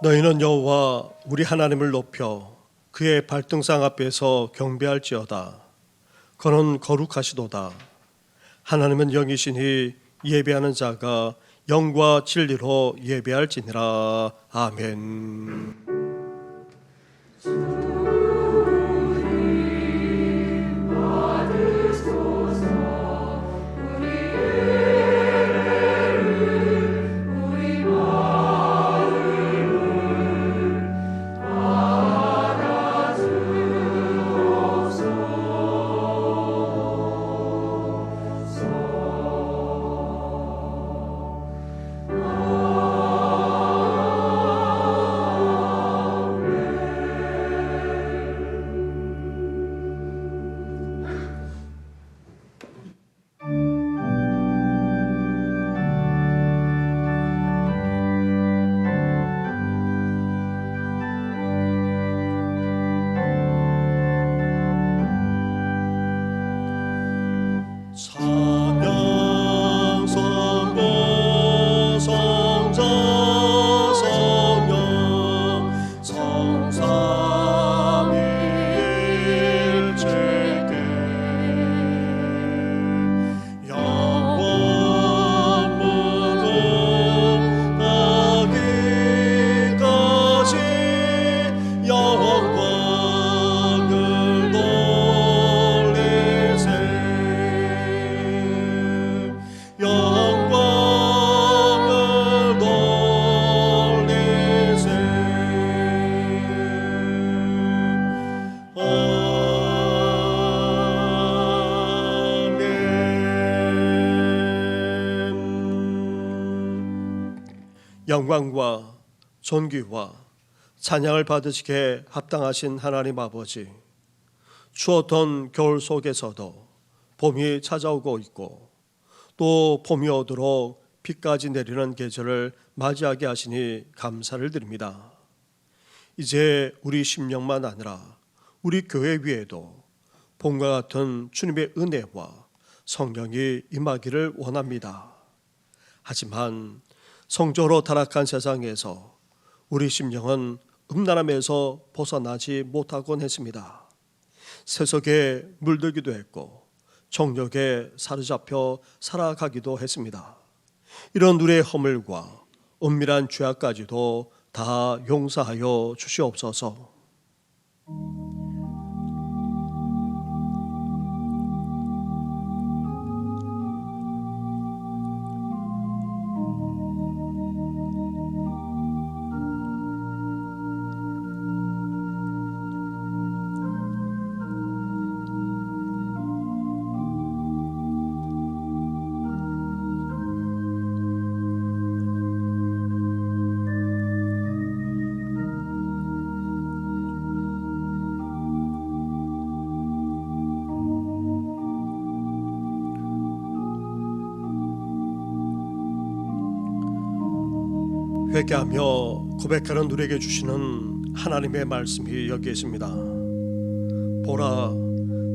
너희는 여호와 우리 하나님을 높여 그의 발등상 앞에서 경배할지어다. 그는 거룩하시도다. 하나님은 영이시니 예배하는 자가 영과 진리로 예배할지니라. 아멘. 영광과 존귀와 찬양을 받으시기에 합당하신 하나님 아버지, 추웠던 겨울 속에서도 봄이 찾아오고 있고 또 봄이 오도록 비까지 내리는 계절을 맞이하게 하시니 감사를 드립니다. 이제 우리 심령만 아니라 우리 교회 위에도 봄과 같은 주님의 은혜와 성령이 임하기를 원합니다. 하지만 성적으로 타락한 세상에서 우리 심령은 음란함에서 벗어나지 못하곤 했습니다. 세속에 물들기도 했고 정욕에 사로잡혀 살아가기도 했습니다. 이런 우리의 허물과 은밀한 죄악까지도 다 용서하여 주시옵소서. 회개하며 고백하는 우리에게 주시는 하나님의 말씀이 여기 있습니다. 보라,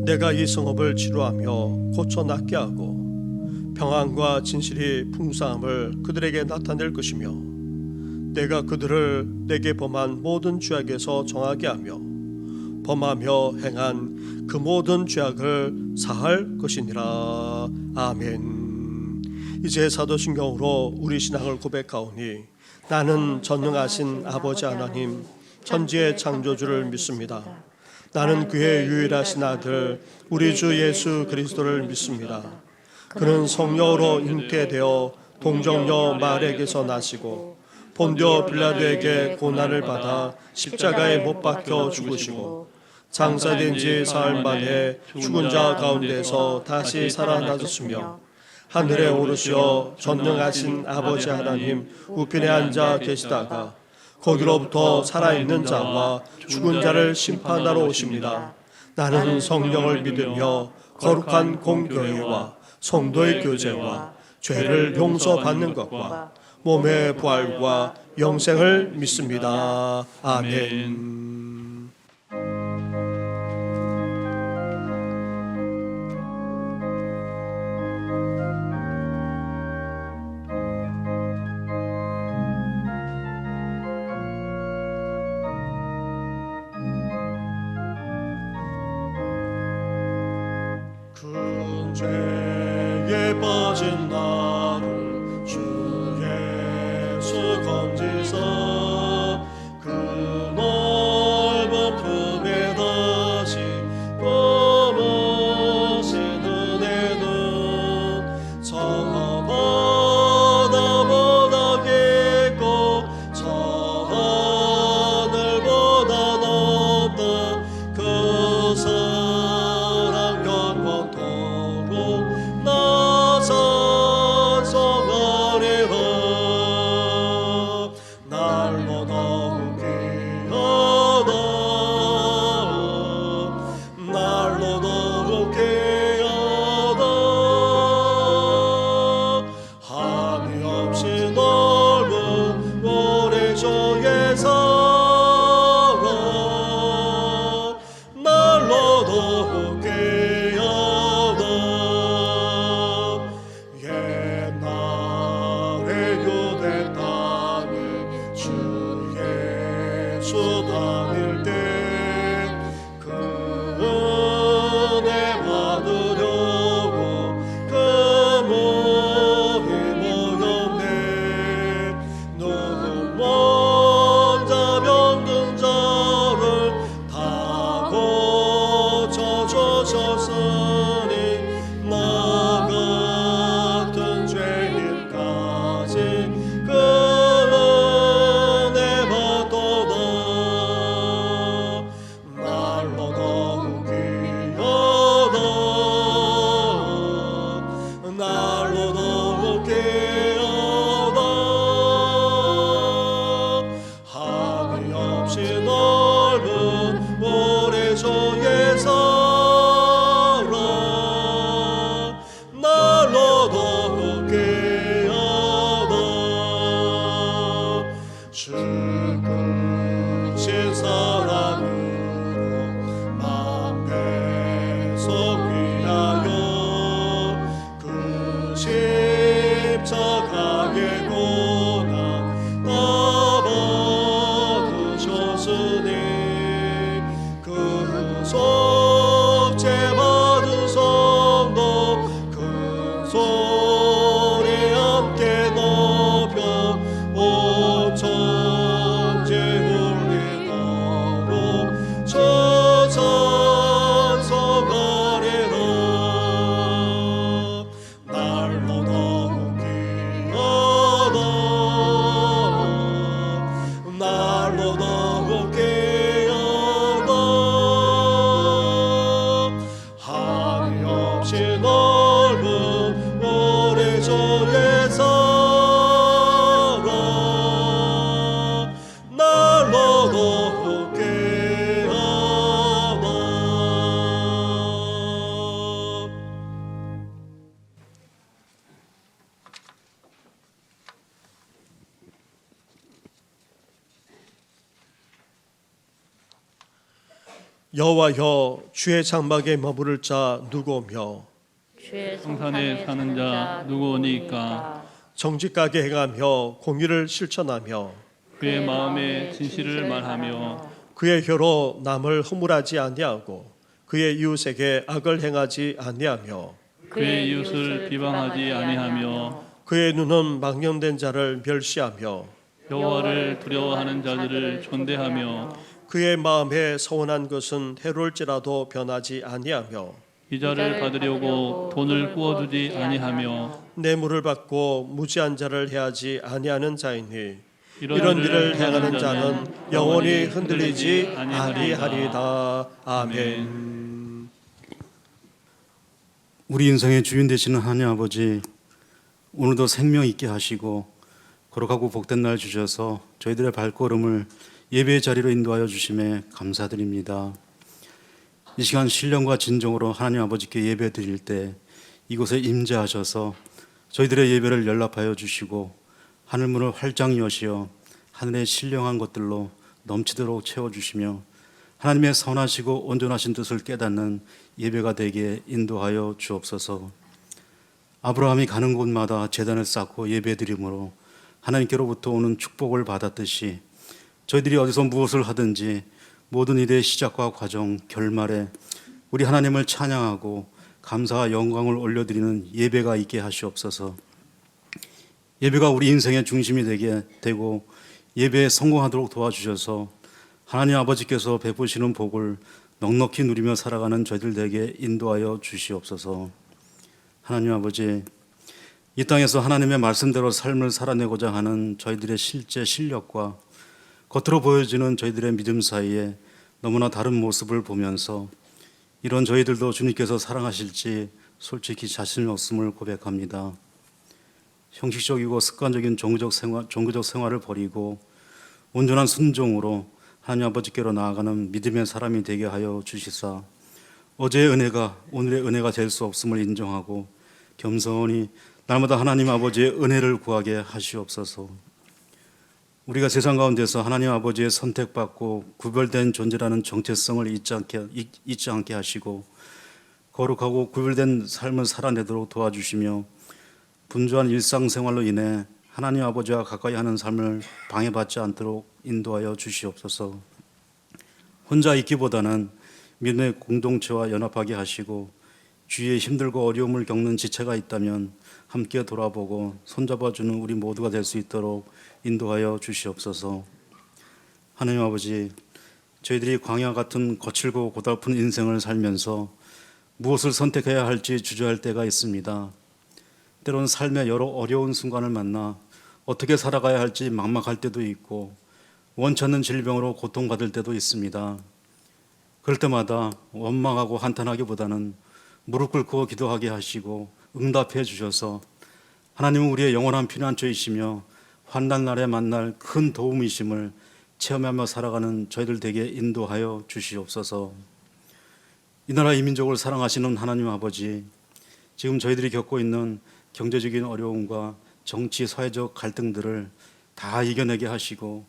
내가 이 성읍을 치료하며 고쳐 낫게 하고 평안과 진실이 풍성함을 그들에게 나타낼 것이며 내가 그들을 내게 범한 모든 죄악에서 정하게 하며 범하며 행한 그 모든 죄악을 사할 것이니라. 아멘. 이제 사도신경으로 우리 신앙을 고백하오니 나는 전능하신 아버지 하나님 천지의 창조주를 믿습니다. 나는 그의 유일하신 아들 우리 주 예수 그리스도를 믿습니다. 그는 성령으로 잉태되어 동정녀 마리아에게서 나시고 본디오 빌라도에게 고난을 받아 십자가에 못 박혀 죽으시고 장사된 지 사흘 만에 죽은 자 가운데서 다시 살아나셨으며 하늘에 오르시어 전능하신 아버지 하나님 우편에 앉아 계시다가 거기로부터 살아있는 자와 죽은 자를 심판하러 오십니다. 나는 성령을 믿으며 거룩한 공교회와 성도의 교제와 죄를 용서받는 것과 몸의 부활과 영생을 믿습니다. 아멘. 죄에 빠진 나를 주 예수 건지사 그 넓은 품에 다시 보내신 은혜는 저 바다보다 깊고 저 하늘보다 높다 그 사랑 영원토록 나 찬송하리라 날로 너무 귀하다 날로 너무 귀하다 한이 없이 넓은 모래조의 사랑 날로 너무 귀하다 옛날에 유대 땅에 주 예수 다닐 때 그 은혜 받으려고 그 몸이 모였네 누구 먼저 병든 자를 다 고쳐주셨으니 나 같은 죄인까지 그 은혜 받도다 날로 너무 귀하다 날로 너무 귀하다 한이 없이 넓은 모래조의 사랑 날로 너무 귀하다 죽으신 사랑으로 만배속 위하여 그 십자가의 고난 다 받으셨으니 그 속죄 받은 성도 큰 소리 함께 높여 온 천지 울리도록 저 찬송하리라 날로 너무 귀하다 날로 너무 귀하다 한이 없이 넓은 모래조의 사랑 날로 너무 귀하다 여호와여 주의 장막에 머무를 자 누구며 주의 성산에 사는 자 누구오니까 정직하게 행하며 공의를 실천하며 그의 마음에 진실을 말하며 그의 혀로 남을 허물하지 아니하고 그의 이웃에게 악을 행하지 아니하며 그의 이웃을 비방하지 아니하며 그의 눈은 망령된 자를 멸시하며 여호와를 두려워하는 자들을 존대하며 그의 마음에 서운한 것은 해로울지라도 변하지 아니하며 이자를 받으려고 돈을 꾸어주지 아니하며 뇌물을 받고 무지한 자를 해하지 아니하는 자이니 이런 이런 일을 행하는 자는 영원히 흔들리지 아니하리이다. 아멘. 우리 인생의 주인 되시는 하나님 아버지, 오늘도 생명 있게 하시고 거룩하고 복된 날 주셔서 저희들의 발걸음을 예배의 자리로 인도하여 주심에 감사드립니다. 이 시간 신령과 진정으로 하나님 아버지께 예배 드릴 때 이곳에 임재하셔서 저희들의 예배를 연락하여 주시고 하늘문을 활짝 여시어 하늘의 신령한 것들로 넘치도록 채워주시며 하나님의 선하시고 온전하신 뜻을 깨닫는 예배가 되게 인도하여 주옵소서. 아브라함이 가는 곳마다 제단을 쌓고 예배드림으로 하나님께로부터 오는 축복을 받았듯이 저희들이 어디서 무엇을 하든지 모든 일의 시작과 과정, 결말에 우리 하나님을 찬양하고 감사와 영광을 올려드리는 예배가 있게 하시옵소서. 예배가 우리 인생의 중심이 되고 예배에 성공하도록 도와주셔서 하나님 아버지께서 베푸시는 복을 넉넉히 누리며 살아가는 저희들에게 인도하여 주시옵소서. 하나님 아버지, 이 땅에서 하나님의 말씀대로 삶을 살아내고자 하는 저희들의 실제 실력과 겉으로 보여지는 저희들의 믿음 사이에 너무나 다른 모습을 보면서 이런 저희들도 주님께서 사랑하실지 솔직히 자신이 없음을 고백합니다. 형식적이고 습관적인 종교적 생활을 버리고 온전한 순종으로 하나님 아버지께로 나아가는 믿음의 사람이 되게 하여 주시사 어제의 은혜가 오늘의 은혜가 될 수 없음을 인정하고 겸손히 날마다 하나님 아버지의 은혜를 구하게 하시옵소서. 우리가 세상 가운데서 하나님 아버지의 선택받고 구별된 존재라는 정체성을 잊지 않게 하시고 거룩하고 구별된 삶을 살아내도록 도와주시며 분주한 일상생활로 인해 하나님 아버지와 가까이 하는 삶을 방해받지 않도록 인도하여 주시옵소서. 혼자 있기보다는 믿음의 공동체와 연합하게 하시고 주위에 힘들고 어려움을 겪는 지체가 있다면 함께 돌아보고 손잡아주는 우리 모두가 될 수 있도록 인도하여 주시옵소서. 하나님 아버지, 저희들이 광야 같은 거칠고 고달픈 인생을 살면서 무엇을 선택해야 할지 주저할 때가 있습니다. 때로는 삶의 여러 어려운 순간을 만나 어떻게 살아가야 할지 막막할 때도 있고 원치 않는 질병으로 고통받을 때도 있습니다. 그럴 때마다 원망하고 한탄하기보다는 무릎 꿇고 기도하게 하시고 응답해 주셔서 하나님은 우리의 영원한 피난처이시며 환난날에 만날 큰 도움이심을 체험하며 살아가는 저희들 되게 인도하여 주시옵소서. 이 나라 이 민족을 사랑하시는 하나님 아버지, 지금 저희들이 겪고 있는 경제적인 어려움과 정치, 사회적 갈등들을 다 이겨내게 하시고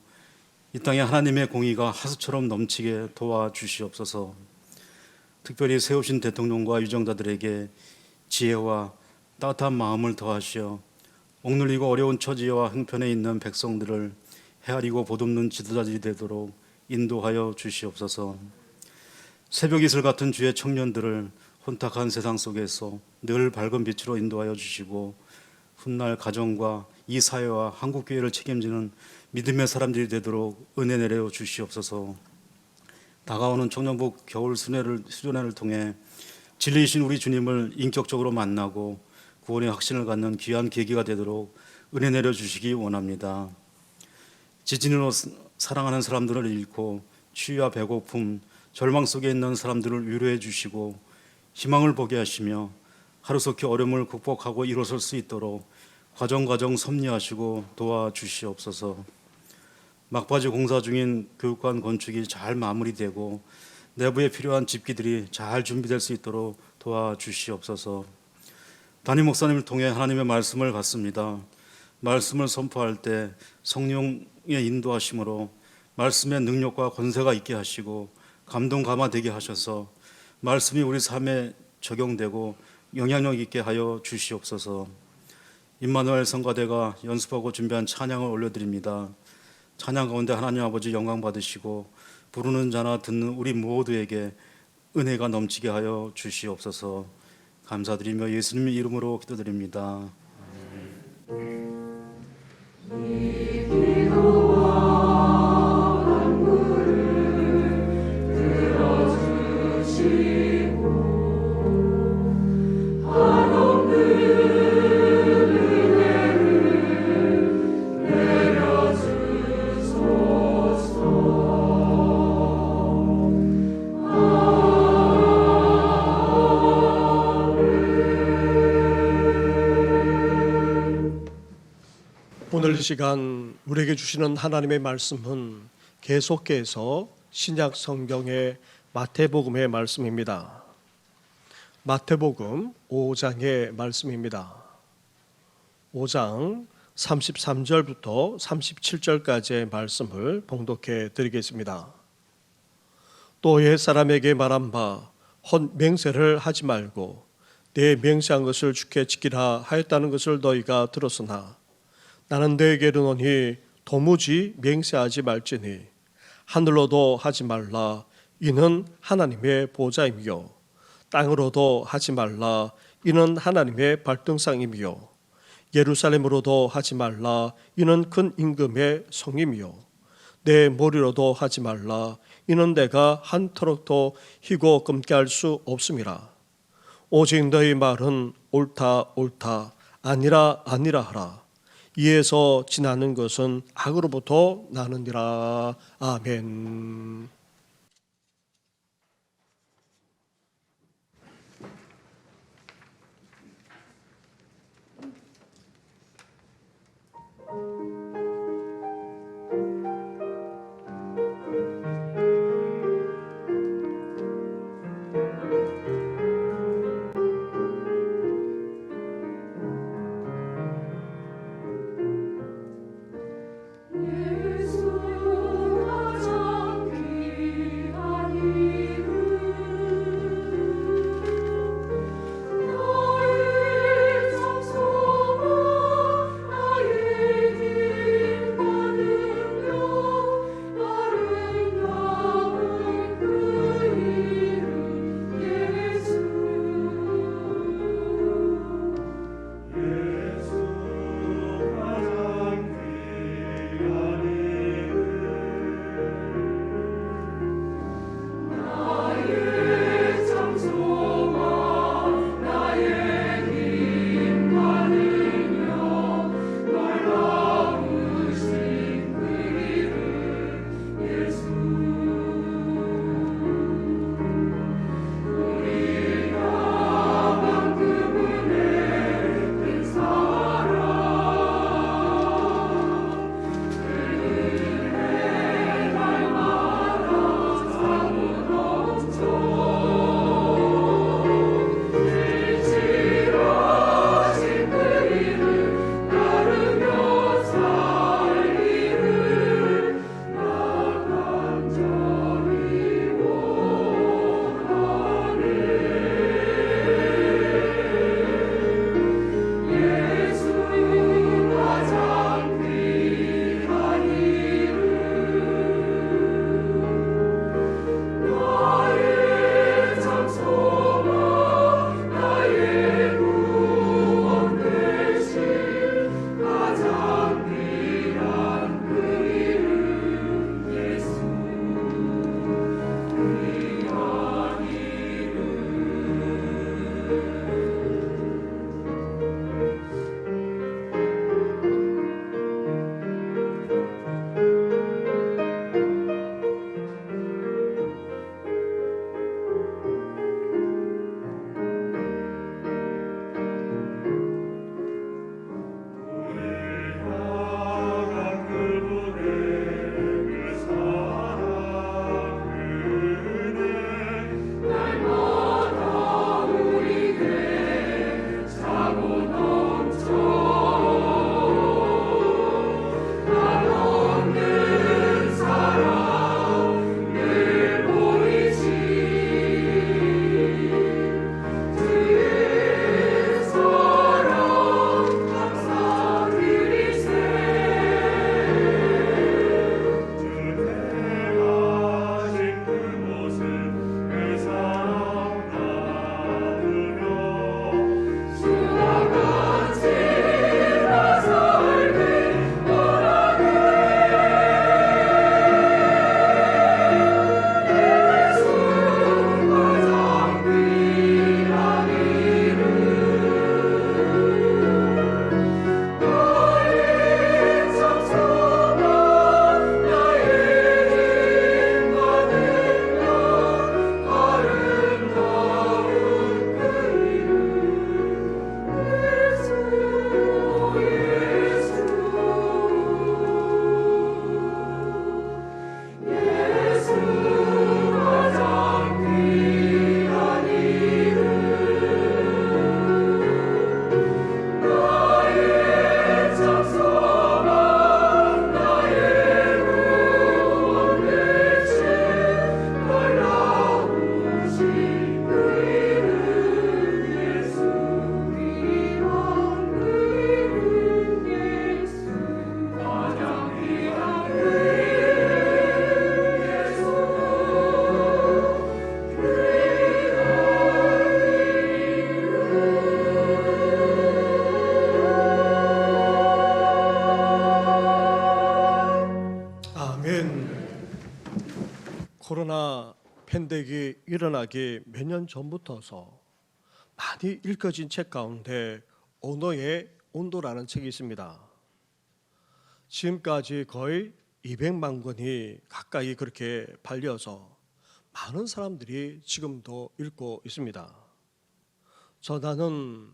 이 땅에 하나님의 공의가 하수처럼 넘치게 도와주시옵소서. 특별히 세우신 대통령과 유정자들에게 지혜와 따뜻한 마음을 더하시어 억눌리고 어려운 처지와 형편에 있는 백성들을 헤아리고 보듬는 지도자들이 되도록 인도하여 주시옵소서. 새벽 이슬 같은 주의 청년들을 혼탁한 세상 속에서 늘 밝은 빛으로 인도하여 주시고 훗날 가정과 이 사회와 한국교회를 책임지는 믿음의 사람들이 되도록 은혜 내려 주시옵소서. 다가오는 청년부 겨울 수련회를 통해 진리이신 우리 주님을 인격적으로 만나고 구원의 확신을 갖는 귀한 계기가 되도록 은혜 내려 주시기 원합니다. 지진으로 사랑하는 사람들을 잃고 추위와 배고픔, 절망 속에 있는 사람들을 위로해 주시고 희망을 보게 하시며 하루속히 어려움을 극복하고 일어설 수 있도록 과정 섭리하시고 도와주시옵소서. 막바지 공사 중인 교육관 건축이 잘 마무리되고 내부에 필요한 집기들이 잘 준비될 수 있도록 도와주시옵소서. 담임 목사님을 통해 하나님의 말씀을 받습니다. 말씀을 선포할 때 성령의 인도하심으로 말씀의 능력과 권세가 있게 하시고 감동 감화되게 하셔서 말씀이 우리 삶에 적용되고 영향력 있게 하여 주시옵소서. 임마누엘 성가대가 연습하고 준비한 찬양을 올려드립니다. 찬양 가운데 하나님 아버지 영광 받으시고 부르는 자나 듣는 우리 모두에게 은혜가 넘치게 하여 주시옵소서. 감사드리며 예수님의 이름으로 기도드립니다. 오늘 이 시간 우리에게 주시는 하나님의 말씀은 계속해서 신약 성경의 마태복음의 말씀입니다. 마태복음 5장의 말씀입니다. 5장 33절부터 37절까지의 말씀을 봉독해 드리겠습니다. 또 옛 사람에게 말한 바 헛 맹세를 하지 말고 내 맹세한 것을 주께 지키라 하였다는 것을 너희가 들었으나 나는 너에게 이르노니 도무지 맹세하지 말지니 하늘로도 하지 말라. 이는 하나님의 보좌이며 땅으로도 하지 말라. 이는 하나님의 발등상이며 예루살렘으로도 하지 말라. 이는 큰 임금의 성임이요 내 머리로도 하지 말라. 이는 내가 한터럭도 희고 검게 할 수 없음이라. 오직 너희 말은 옳다 옳다 아니라 아니라 하라. 이에서 지나는 것은 악으로부터 나느니라. 아멘. 예수가 정귀 코로나 팬데믹이 일어나기 몇 년 전부터서 많이 읽혀진 책 가운데 언어의 온도라는 책이 있습니다. 지금까지 거의 200만 권이 가까이 그렇게 팔려서 많은 사람들이 지금도 읽고 있습니다. 나는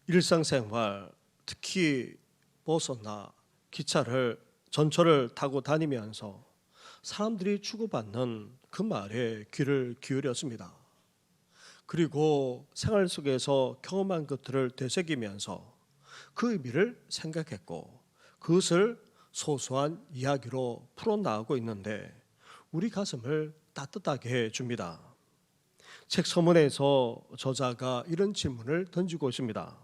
일상생활, 특히 버스나 기차를 전철을 타고 다니면서 사람들이 주고받는 그 말에 귀를 기울였습니다. 그리고 생활 속에서 경험한 것들을 되새기면서 그 의미를 생각했고 그것을 소소한 이야기로 풀어나가고 있는데 우리 가슴을 따뜻하게 해줍니다. 책 서문에서 저자가 이런 질문을 던지고 있습니다.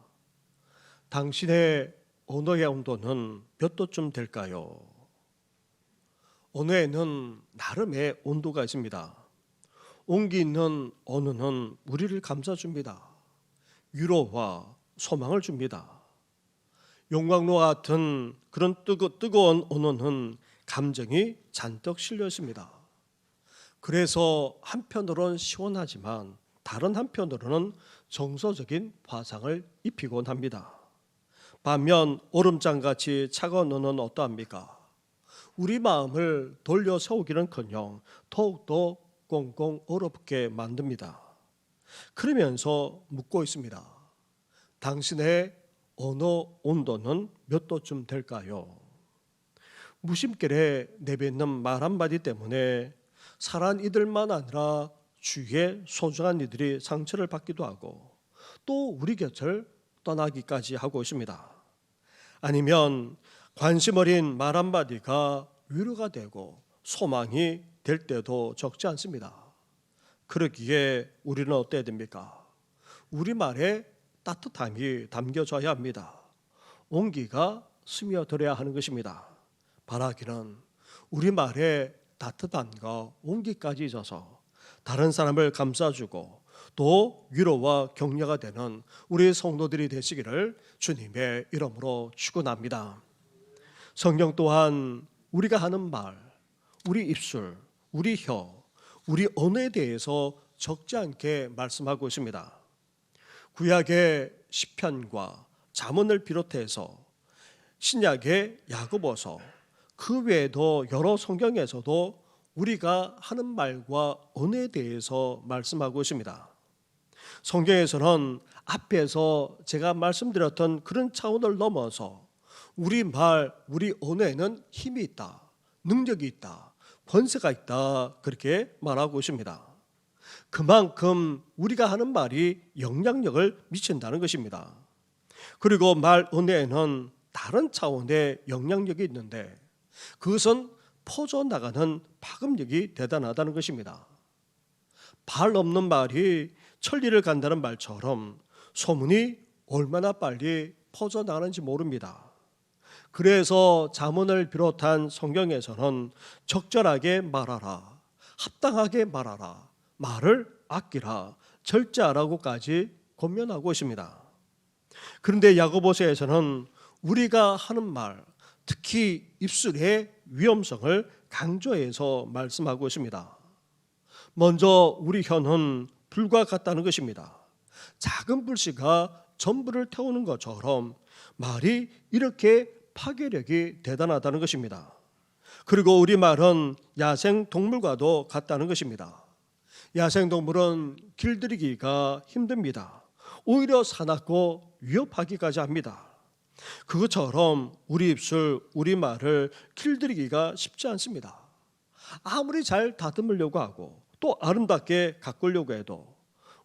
당신의 언어의 온도는 몇 도쯤 될까요? 언어에는 나름의 온도가 있습니다. 온기 있는 언어는 우리를 감싸줍니다. 위로와 소망을 줍니다. 용광로와 같은 그런 뜨거운 언어는 감정이 잔뜩 실려 있습니다. 그래서 한편으로는 시원하지만 다른 한편으로는 정서적인 화상을 입히곤 합니다. 반면 얼음장같이 차가운 언어는 어떠합니까? 우리 마음을 돌려 세우기는커녕 더욱더 꽁꽁 얼어붙게 만듭니다. 그러면서 묻고 있습니다. 당신의 언어 온도는 몇 도쯤 될까요? 무심결에 내뱉는 말 한마디 때문에 사랑 이들만 아니라 주위의 소중한 이들이 상처를 받기도 하고 또 우리 곁을 떠나기까지 하고 있습니다. 아니면 관심 어린 말 한마디가 위로가 되고 소망이 될 때도 적지 않습니다. 그러기에 우리는 어때야 됩니까? 우리말에 따뜻함이 담겨져야 합니다. 온기가 스며들어야 하는 것입니다. 바라기는 우리말에 따뜻함과 온기까지 있어서 다른 사람을 감싸주고 또 위로와 격려가 되는 우리 성도들이 되시기를 주님의 이름으로 축원합니다. 성경 또한 우리가 하는 말, 우리 입술, 우리 혀, 우리 언어에 대해서 적지 않게 말씀하고 있습니다. 구약의 시편과 잠언을 비롯해서 신약의 야고보서 그 외에도 여러 성경에서도 우리가 하는 말과 언어에 대해서 말씀하고 있습니다. 성경에서는 앞에서 제가 말씀드렸던 그런 차원을 넘어서 우리 말, 우리 언어에는 힘이 있다, 능력이 있다, 권세가 있다 그렇게 말하고 있습니다. 그만큼 우리가 하는 말이 영향력을 미친다는 것입니다. 그리고 말 언어에는 다른 차원의 영향력이 있는데 그것은 퍼져나가는 파급력이 대단하다는 것입니다. 발 없는 말이 천리를 간다는 말처럼 소문이 얼마나 빨리 퍼져나가는지 모릅니다. 그래서 잠언을 비롯한 성경에서는 적절하게 말하라, 합당하게 말하라, 말을 아끼라, 절제하라고까지 권면하고 있습니다. 그런데 야고보서에서는 우리가 하는 말, 특히 입술의 위험성을 강조해서 말씀하고 있습니다. 먼저 우리 혀는 불과 같다는 것입니다. 작은 불씨가 전부를 태우는 것처럼 말이 이렇게 파괴력이 대단하다는 것입니다. 그리고 우리 말은 야생 동물과도 같다는 것입니다. 야생 동물은 길들이기가 힘듭니다. 오히려 사납고 위협하기까지 합니다. 그것처럼 우리 입술, 우리 말을 길들이기가 쉽지 않습니다. 아무리 잘 다듬으려고 하고 또 아름답게 가꾸려고 해도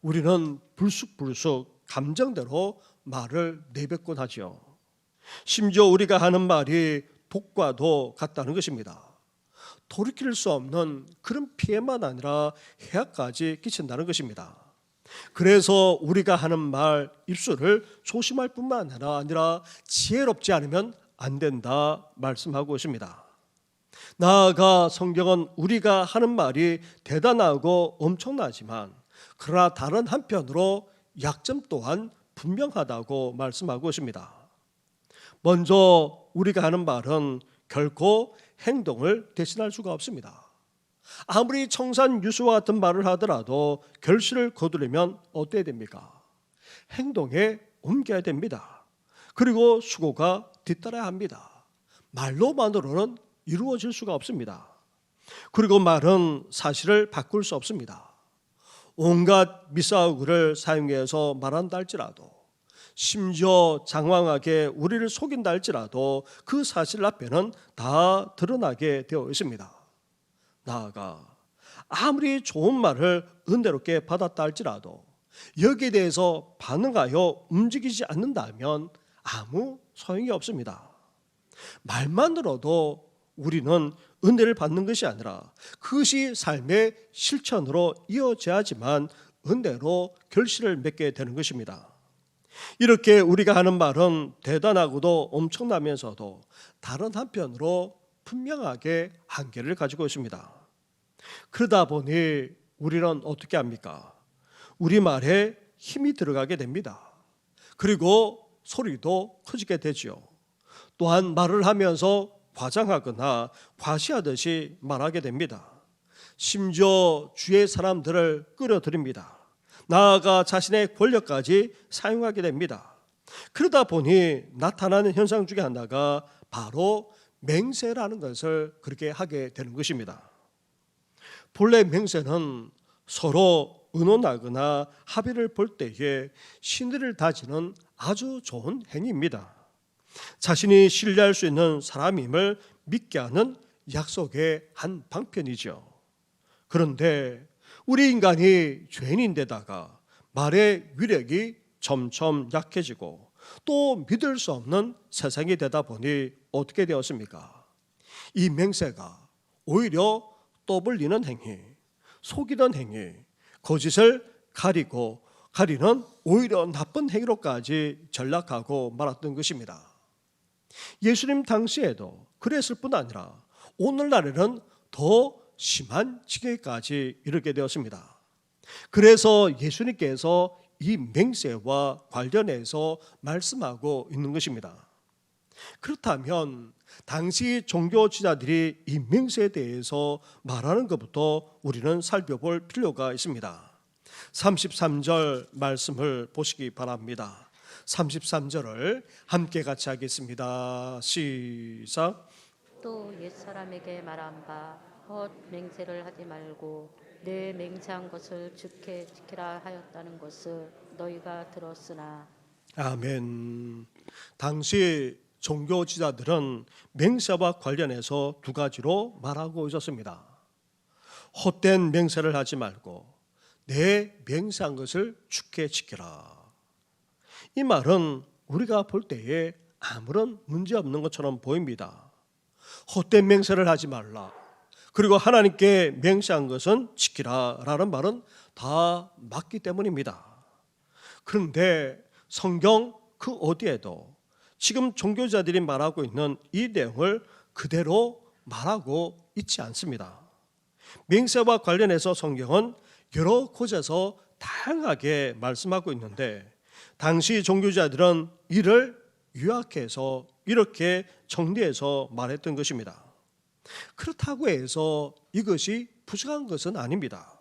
우리는 불쑥불쑥 감정대로 말을 내뱉곤 하죠. 심지어 우리가 하는 말이 독과도 같다는 것입니다. 돌이킬 수 없는 그런 피해만 아니라 해악까지 끼친다는 것입니다. 그래서 우리가 하는 말, 입술을 조심할 뿐만 아니라 지혜롭지 않으면 안 된다 말씀하고 있습니다. 나아가 성경은 우리가 하는 말이 대단하고 엄청나지만 그러나 다른 한편으로 약점 또한 분명하다고 말씀하고 있습니다. 먼저 우리가 하는 말은 결코 행동을 대신할 수가 없습니다. 아무리 청산유수와 같은 말을 하더라도 결실을 거두려면 어때야 됩니까? 행동에 옮겨야 됩니다. 그리고 수고가 뒤따라야 합니다. 말로만으로는 이루어질 수가 없습니다. 그리고 말은 사실을 바꿀 수 없습니다. 온갖 미사오그를 사용해서 말한다 할지라도, 심지어 장황하게 우리를 속인다 할지라도 그 사실 앞에는 다 드러나게 되어 있습니다. 나아가 아무리 좋은 말을 은혜롭게 받았다 할지라도 여기에 대해서 반응하여 움직이지 않는다면 아무 소용이 없습니다. 말만 들어도 우리는 은혜를 받는 것이 아니라 그것이 삶의 실천으로 이어져야지만 은혜로 결실을 맺게 되는 것입니다. 이렇게 우리가 하는 말은 대단하고도 엄청나면서도 다른 한편으로 분명하게 한계를 가지고 있습니다. 그러다 보니 우리는 어떻게 합니까? 우리 말에 힘이 들어가게 됩니다. 그리고 소리도 커지게 되지요. 또한 말을 하면서 과장하거나 과시하듯이 말하게 됩니다. 심지어 주의 사람들을 끌어들입니다. 나아가 자신의 권력까지 사용하게 됩니다. 그러다 보니 나타나는 현상 중에 하나가 바로 맹세라는 것을 그렇게 하게 되는 것입니다. 본래 맹세는 서로 의논하거나 합의를 볼 때에 신의를 다지는 아주 좋은 행위입니다. 자신이 신뢰할 수 있는 사람임을 믿게 하는 약속의 한 방편이죠. 그런데 우리 인간이 죄인인데다가 말의 위력이 점점 약해지고 또 믿을 수 없는 세상이 되다 보니 어떻게 되었습니까? 이 맹세가 오히려 떠벌리는 행위, 속이던 행위, 거짓을 가리는 오히려 나쁜 행위로까지 전락하고 말았던 것입니다. 예수님 당시에도 그랬을 뿐 아니라 오늘날에는 더 심한 지경까지 이르게 되었습니다. 그래서 예수님께서 이 맹세와 관련해서 말씀하고 있는 것입니다. 그렇다면 당시 종교 지도자들이 이 맹세에 대해서 말하는 것부터 우리는 살펴볼 필요가 있습니다. 33절 말씀을 보시기 바랍니다. 33절을 함께 같이 하겠습니다. 시작. 또 옛사람에게 말한 바 헛 맹세를 하지 말고 내 맹세한 것을 주께 지키라 하였다는 것을 너희가 들었으나. 아멘. 당시 종교 지도자들은 맹세와 관련해서 두 가지로 말하고 있었습니다. 헛된 맹세를 하지 말고 내 맹세한 것을 주께 지키라. 이 말은 우리가 볼 때에 아무런 문제 없는 것처럼 보입니다. 헛된 맹세를 하지 말라. 그리고 하나님께 맹세한 것은 지키라 라는 말은 다 맞기 때문입니다. 그런데 성경 그 어디에도 지금 종교자들이 말하고 있는 이 내용을 그대로 말하고 있지 않습니다. 맹세와 관련해서 성경은 여러 곳에서 다양하게 말씀하고 있는데 당시 종교자들은 이를 요약해서 이렇게 정리해서 말했던 것입니다. 그렇다고 해서 이것이 부정한 것은 아닙니다.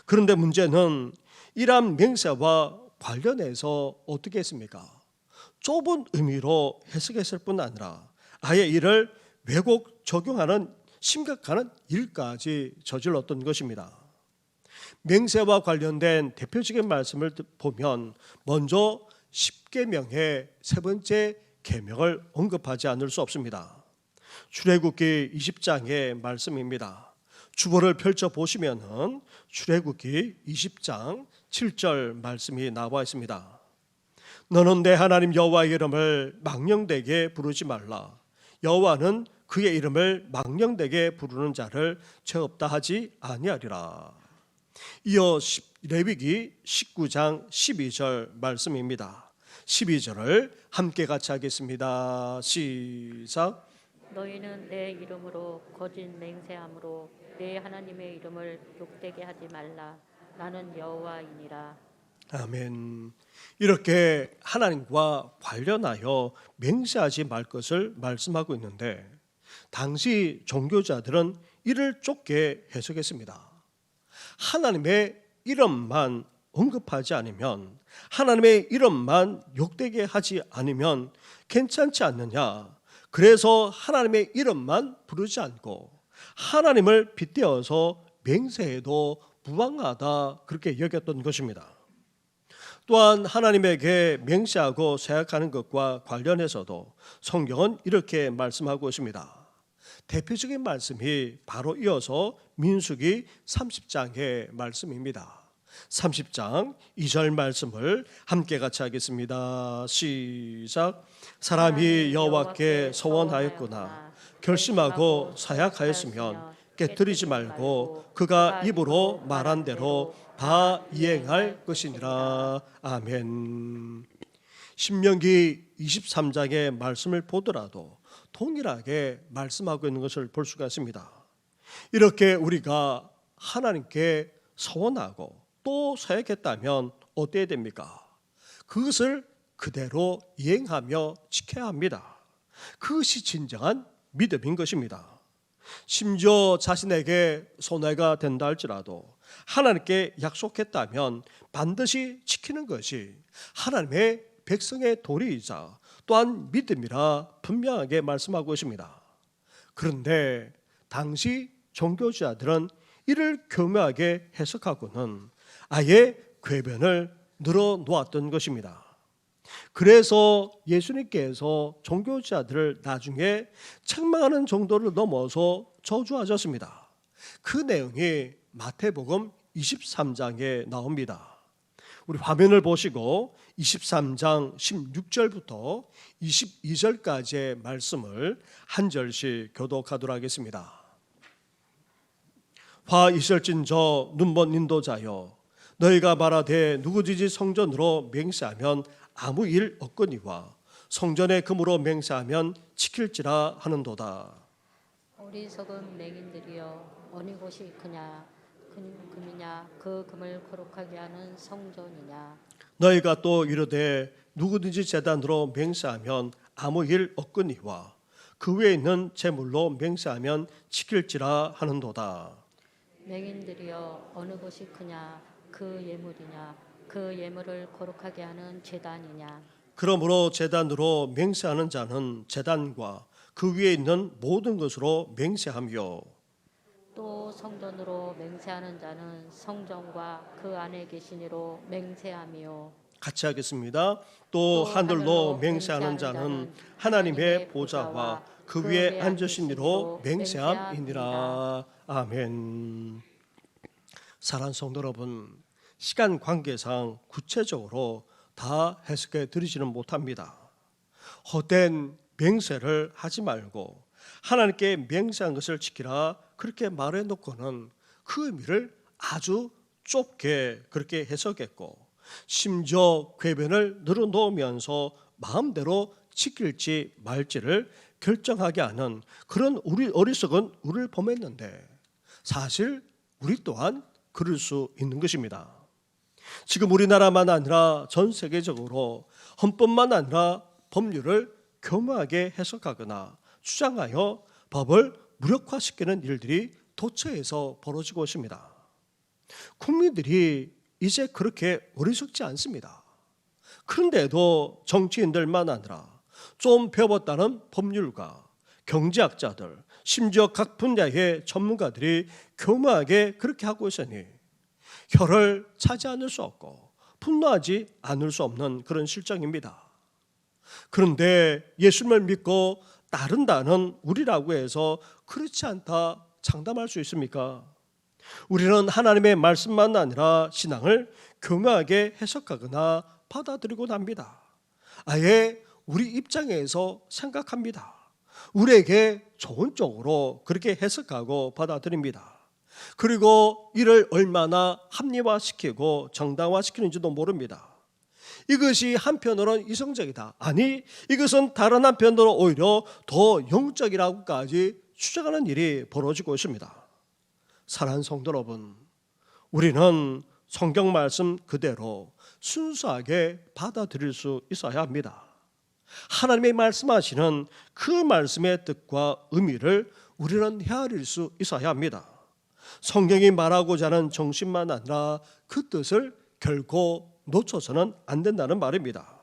그런데 문제는 이러한 맹세와 관련해서 어떻게 했습니까? 좁은 의미로 해석했을 뿐 아니라 아예 이를 왜곡 적용하는 심각한 일까지 저질렀던 것입니다. 맹세와 관련된 대표적인 말씀을 보면 먼저 십계명의 세 번째 계명을 언급하지 않을 수 없습니다. 출애굽기 20장의 말씀입니다. 주보를 펼쳐 보시면은 출애굽기 20장 7절 말씀이 나와 있습니다. 너는 내 하나님 여호와의 이름을 망령되게 부르지 말라. 여호와는 그의 이름을 망령되게 부르는 자를 죄 없다 하지 아니하리라. 이어 레위기 19장 12절 말씀입니다. 12절을 함께 같이 하겠습니다. 시작. 너희는 내 이름으로 거짓 맹세함으로 내 하나님의 이름을 욕되게 하지 말라. 나는 여호와이니라. 아멘. 이렇게 하나님과 관련하여 맹세하지 말 것을 말씀하고 있는데 당시 종교자들은 이를 좁게 해석했습니다. 하나님의 이름만 언급하지 않으면, 하나님의 이름만 욕되게 하지 않으면 괜찮지 않느냐. 그래서 하나님의 이름만 부르지 않고 하나님을 빗대어서 맹세해도 무방하다, 그렇게 여겼던 것입니다. 또한 하나님에게 맹세하고 생각하는 것과 관련해서도 성경은 이렇게 말씀하고 있습니다. 대표적인 말씀이 바로 이어서 민수기 30장의 말씀입니다. 30장 2절 말씀을 함께 같이 하겠습니다. 시작. 사람이 여호와께 서원하였거나 결심하고 사약하였으면 깨뜨리지 말고 그가 입으로 말한 대로 다 이행할 것이니라. 아멘. 신명기 23장의 말씀을 보더라도 동일하게 말씀하고 있는 것을 볼 수가 있습니다. 이렇게 우리가 하나님께 서원하고 또 사역했다면 어때야 됩니까? 그것을 그대로 이행하며 지켜야 합니다. 그것이 진정한 믿음인 것입니다. 심지어 자신에게 손해가 된다 할지라도 하나님께 약속했다면 반드시 지키는 것이 하나님의 백성의 도리이자 또한 믿음이라 분명하게 말씀하고 있습니다. 그런데 당시 종교지자들은 이를 교묘하게 해석하고는 아예 궤변을 늘어놓았던 것입니다. 그래서 예수님께서 종교지자들을 나중에 책망하는 정도를 넘어서 저주하셨습니다. 그 내용이 마태복음 23장에 나옵니다. 우리 화면을 보시고 23장 16절부터 22절까지의 말씀을 한 절씩 교독하도록 하겠습니다. 화 있을진저 눈먼 인도자여, 너희가 말하되 누구든지 성전으로 맹세하면 아무 일 없거니와 성전의 금으로 맹세하면 지킬지라 하는도다. 어리석은 맹인들이여, 어느 곳이 그냐? 금이냐? 그 금을 거룩하게 하는 성전이냐? 너희가 또 이르되 누구든지 제단으로 맹세하면 아무 일 없거니와 그 외에 있는 제물로 맹세하면 지킬지라 하는도다. 맹인들이여, 어느 곳이 크냐? 그 예물이냐? 그 예물을 거룩하게 하는 제단이냐? 그러므로 제단으로 맹세하는 자는 제단과 그 위에 있는 모든 것으로 맹세하며, 또 성전으로 맹세하는 자는 성전과 그 안에 계신 이로 맹세하며, 같이 하겠습니다. 또 하늘로 맹세하는 자는 하나님의 보좌와 그 위에 앉으신 이로 맹세함이니라. 아멘. 사랑하는 성도 여러분, 시간 관계상 구체적으로 다 해석해 드리지는 못합니다. 헛된 맹세를 하지 말고 하나님께 맹세한 것을 지키라, 그렇게 말해 놓고는 그 의미를 아주 좁게 그렇게 해석했고, 심지어 궤변을 늘어놓으면서 마음대로 지킬지 말지를 결정하게 하는 그런 우리 어리석은 우리를 범했는데, 사실 우리 또한 그럴 수 있는 것입니다. 지금 우리나라만 아니라 전 세계적으로 헌법만 아니라 법률을 교묘하게 해석하거나 주장하여 법을 무력화시키는 일들이 도처에서 벌어지고 있습니다. 국민들이 이제 그렇게 어리석지 않습니다. 그런데도 정치인들만 아니라 좀 배웠다는 법률가, 경제학자들, 심지어 각 분야의 전문가들이 교묘하게 그렇게 하고 있으니 혀를 차지 않을 수 없고 분노하지 않을 수 없는 그런 실정입니다. 그런데 예수님을 믿고 따른다는 우리라고 해서 그렇지 않다 장담할 수 있습니까? 우리는 하나님의 말씀만 아니라 신앙을 교묘하게 해석하거나 받아들이곤 합니다. 아예 우리 입장에서 생각합니다. 우리에게 좋은 쪽으로 그렇게 해석하고 받아들입니다. 그리고 이를 얼마나 합리화시키고 정당화시키는지도 모릅니다. 이것이 한편으로는 이성적이다, 아니 이것은 다른 한편으로 오히려 더 영적이라고까지 주장하는 일이 벌어지고 있습니다. 사랑하는 성도 여러분, 우리는 성경 말씀 그대로 순수하게 받아들일 수 있어야 합니다. 하나님의 말씀하시는 그 말씀의 뜻과 의미를 우리는 헤아릴 수 있어야 합니다. 성경이 말하고자 하는 정신만 아니라 그 뜻을 결코 놓쳐서는 안 된다는 말입니다.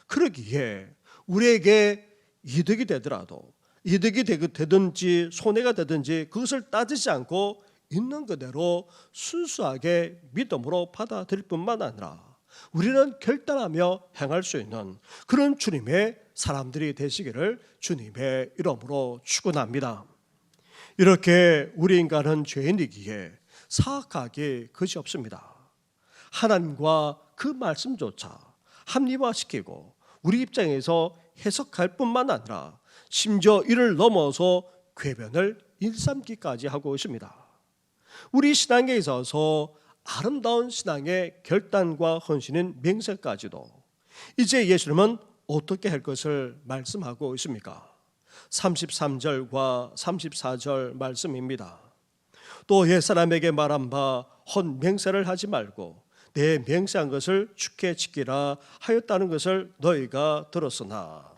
그러기에 우리에게 이득이 되더라도 이득이 되든지 손해가 되든지 그것을 따지지 않고 있는 그대로 순수하게 믿음으로 받아들일 뿐만 아니라 우리는 결단하며 행할 수 있는 그런 주님의 사람들이 되시기를 주님의 이름으로 축원합니다. 이렇게 우리 인간은 죄인이기에 사악하기 그지 없습니다. 하나님과 그 말씀조차 합리화시키고 우리 입장에서 해석할 뿐만 아니라 심지어 이를 넘어서 궤변을 일삼기까지 하고 있습니다. 우리 신앙에 있어서 아름다운 신앙의 결단과 헌신인 맹세까지도 이제 예수님은 어떻게 할 것을 말씀하고 있습니까? 33절과 34절 말씀입니다. 또 옛사람에게 말한 바 헛 맹세를 하지 말고 내 맹세한 것을 주께 지키라 하였다는 것을 너희가 들었으나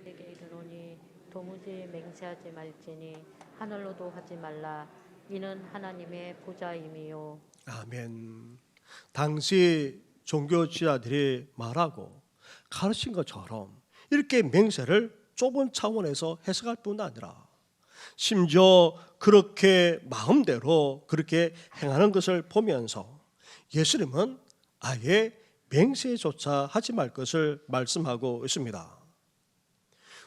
내게 이르노니 도무지 맹세하지 말지니 하늘로도 하지 말라. 이는 하나님의 보좌임이요. 아멘. 당시 종교 지도자들이 말하고 가르친 것처럼 이렇게 맹세를 좁은 차원에서 해석할 뿐 아니라 심지어 그렇게 마음대로 그렇게 행하는 것을 보면서 예수님은 아예 맹세조차 하지 말 것을 말씀하고 있습니다.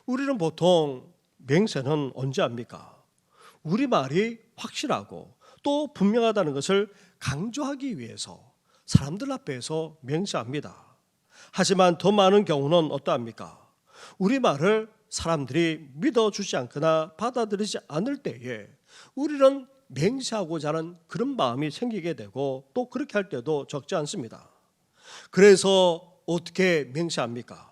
우리는 보통 맹세는 언제 합니까? 우리 말이 확실하고 또 분명하다는 것을 강조하기 위해서 사람들 앞에서 맹세합니다. 하지만 더 많은 경우는 어떠합니까? 우리 말을 사람들이 믿어주지 않거나 받아들이지 않을 때에 우리는 맹세하고자 하는 그런 마음이 생기게 되고 또 그렇게 할 때도 적지 않습니다. 그래서 어떻게 맹세합니까?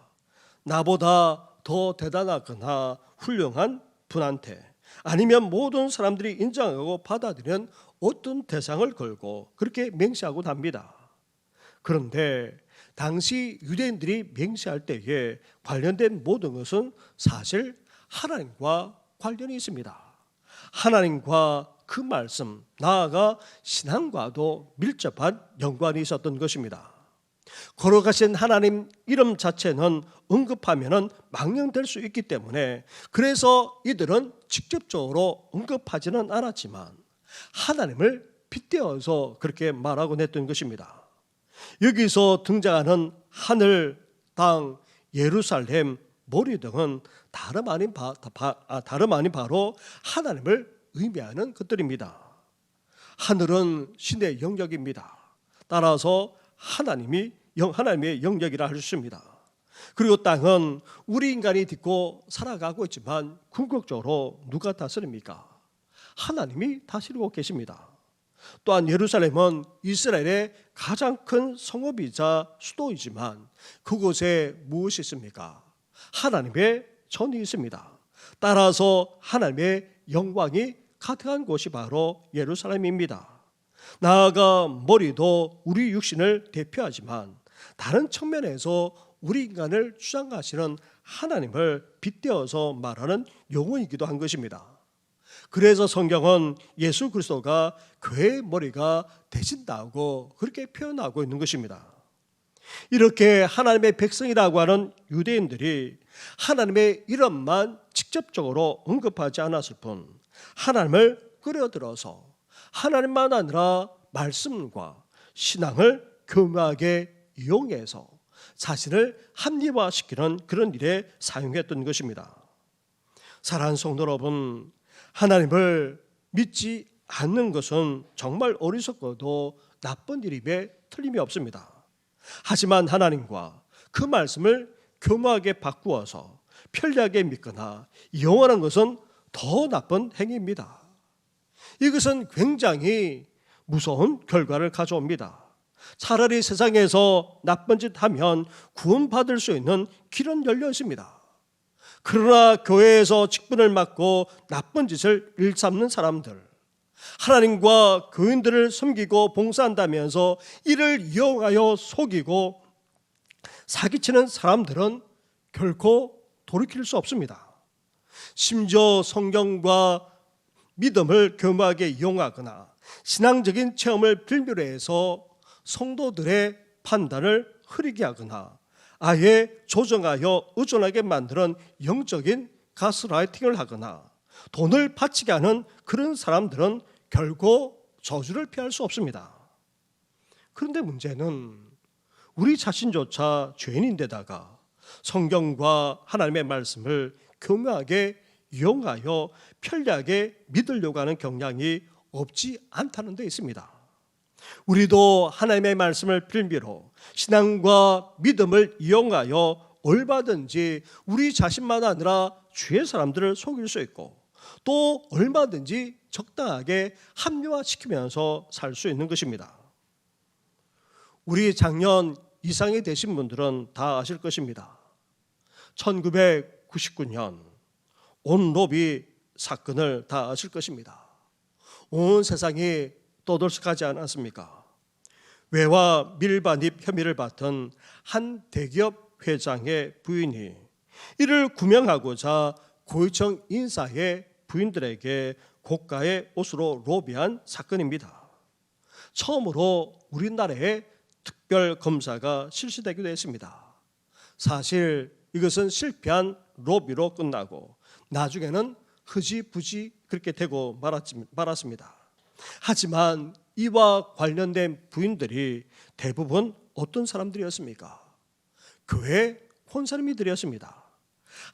나보다 더 대단하거나 훌륭한 분한테 아니면 모든 사람들이 인정하고 받아들이는 어떤 대상을 걸고 그렇게 맹세하고 합니다. 그런데 당시 유대인들이 맹세할 때에 관련된 모든 것은 사실 하나님과 관련이 있습니다. 하나님과 그 말씀, 나아가 신앙과도 밀접한 연관이 있었던 것입니다. 걸어가신 하나님 이름 자체는 언급하면 망령될 수 있기 때문에 그래서 이들은 직접적으로 언급하지는 않았지만 하나님을 빗대어서 그렇게 말하곤 했던 것입니다. 여기서 등장하는 하늘, 땅, 예루살렘, 머리 등은 다름 아닌 바로 하나님을 의미하는 것들입니다. 하늘은 신의 영역입니다. 따라서 하나님의 영역이라 할 수 있습니다. 그리고 땅은 우리 인간이 딛고 살아가고 있지만 궁극적으로 누가 다스립니까? 하나님이 다스리고 계십니다. 또한 예루살렘은 이스라엘의 가장 큰 성읍이자 수도이지만 그곳에 무엇이 있습니까? 하나님의 전이 있습니다. 따라서 하나님의 영광이 가득한 곳이 바로 예루살렘입니다. 나아가 머리도 우리 육신을 대표하지만 다른 측면에서 우리 인간을 주장하시는 하나님을 빗대어서 말하는 용어이기도 한 것입니다. 그래서 성경은 예수 그리스도가 교회의 머리가 되신다고 그렇게 표현하고 있는 것입니다. 이렇게 하나님의 백성이라고 하는 유대인들이 하나님의 이름만 직접적으로 언급하지 않았을 뿐 하나님을 끌어들여서 하나님만 아니라 말씀과 신앙을 교묘하게 이용해서 자신을 합리화시키는 그런 일에 사용했던 것입니다. 사랑하는 성도 여러분, 하나님을 믿지 않는 것은 정말 어리석고도 나쁜 일임에 틀림이 없습니다. 하지만 하나님과 그 말씀을 교묘하게 바꾸어서 편리하게 믿거나 이용하는 것은 더 나쁜 행위입니다. 이것은 굉장히 무서운 결과를 가져옵니다. 차라리 세상에서 나쁜 짓 하면 구원받을 수 있는 길은 열려 있습니다. 그러나 교회에서 직분을 맡고 나쁜 짓을 일삼는 사람들, 하나님과 교인들을 섬기고 봉사한다면서 이를 이용하여 속이고 사기치는 사람들은 결코 돌이킬 수 없습니다. 심지어 성경과 믿음을 교묘하게 이용하거나 신앙적인 체험을 빌미로 해서 성도들의 판단을 흐리게 하거나 아예 조정하여 의존하게 만드는 영적인 가스라이팅을 하거나 돈을 바치게 하는 그런 사람들은 결코 저주를 피할 수 없습니다. 그런데 문제는 우리 자신조차 죄인인데다가 성경과 하나님의 말씀을 교묘하게 이용하여 편리하게 믿으려고 하는 경향이 없지 않다는 데 있습니다. 우리도 하나님의 말씀을 빌미로 신앙과 믿음을 이용하여 얼마든지 우리 자신만 아니라 주의 사람들을 속일 수 있고 또 얼마든지 적당하게 합리화시키면서 살 수 있는 것입니다. 우리 작년 이상이 되신 분들은 다 아실 것입니다. 1999년 온로비 사건을 다 아실 것입니다. 온 세상이 떠들썩하지 않았습니까? 외화 밀반입 혐의를 받은 한 대기업 회장의 부인이 이를 구명하고자 고위층 인사의 부인들에게 고가의 옷으로 로비한 사건입니다. 처음으로 우리나라에 특별 검사가 실시되기도 했습니다. 사실 이것은 실패한 로비로 끝나고 나중에는 흐지부지 그렇게 되고 말았습니다. 하지만 이와 관련된 부인들이 대부분 어떤 사람들이었습니까? 교회 권사님들이었습니다.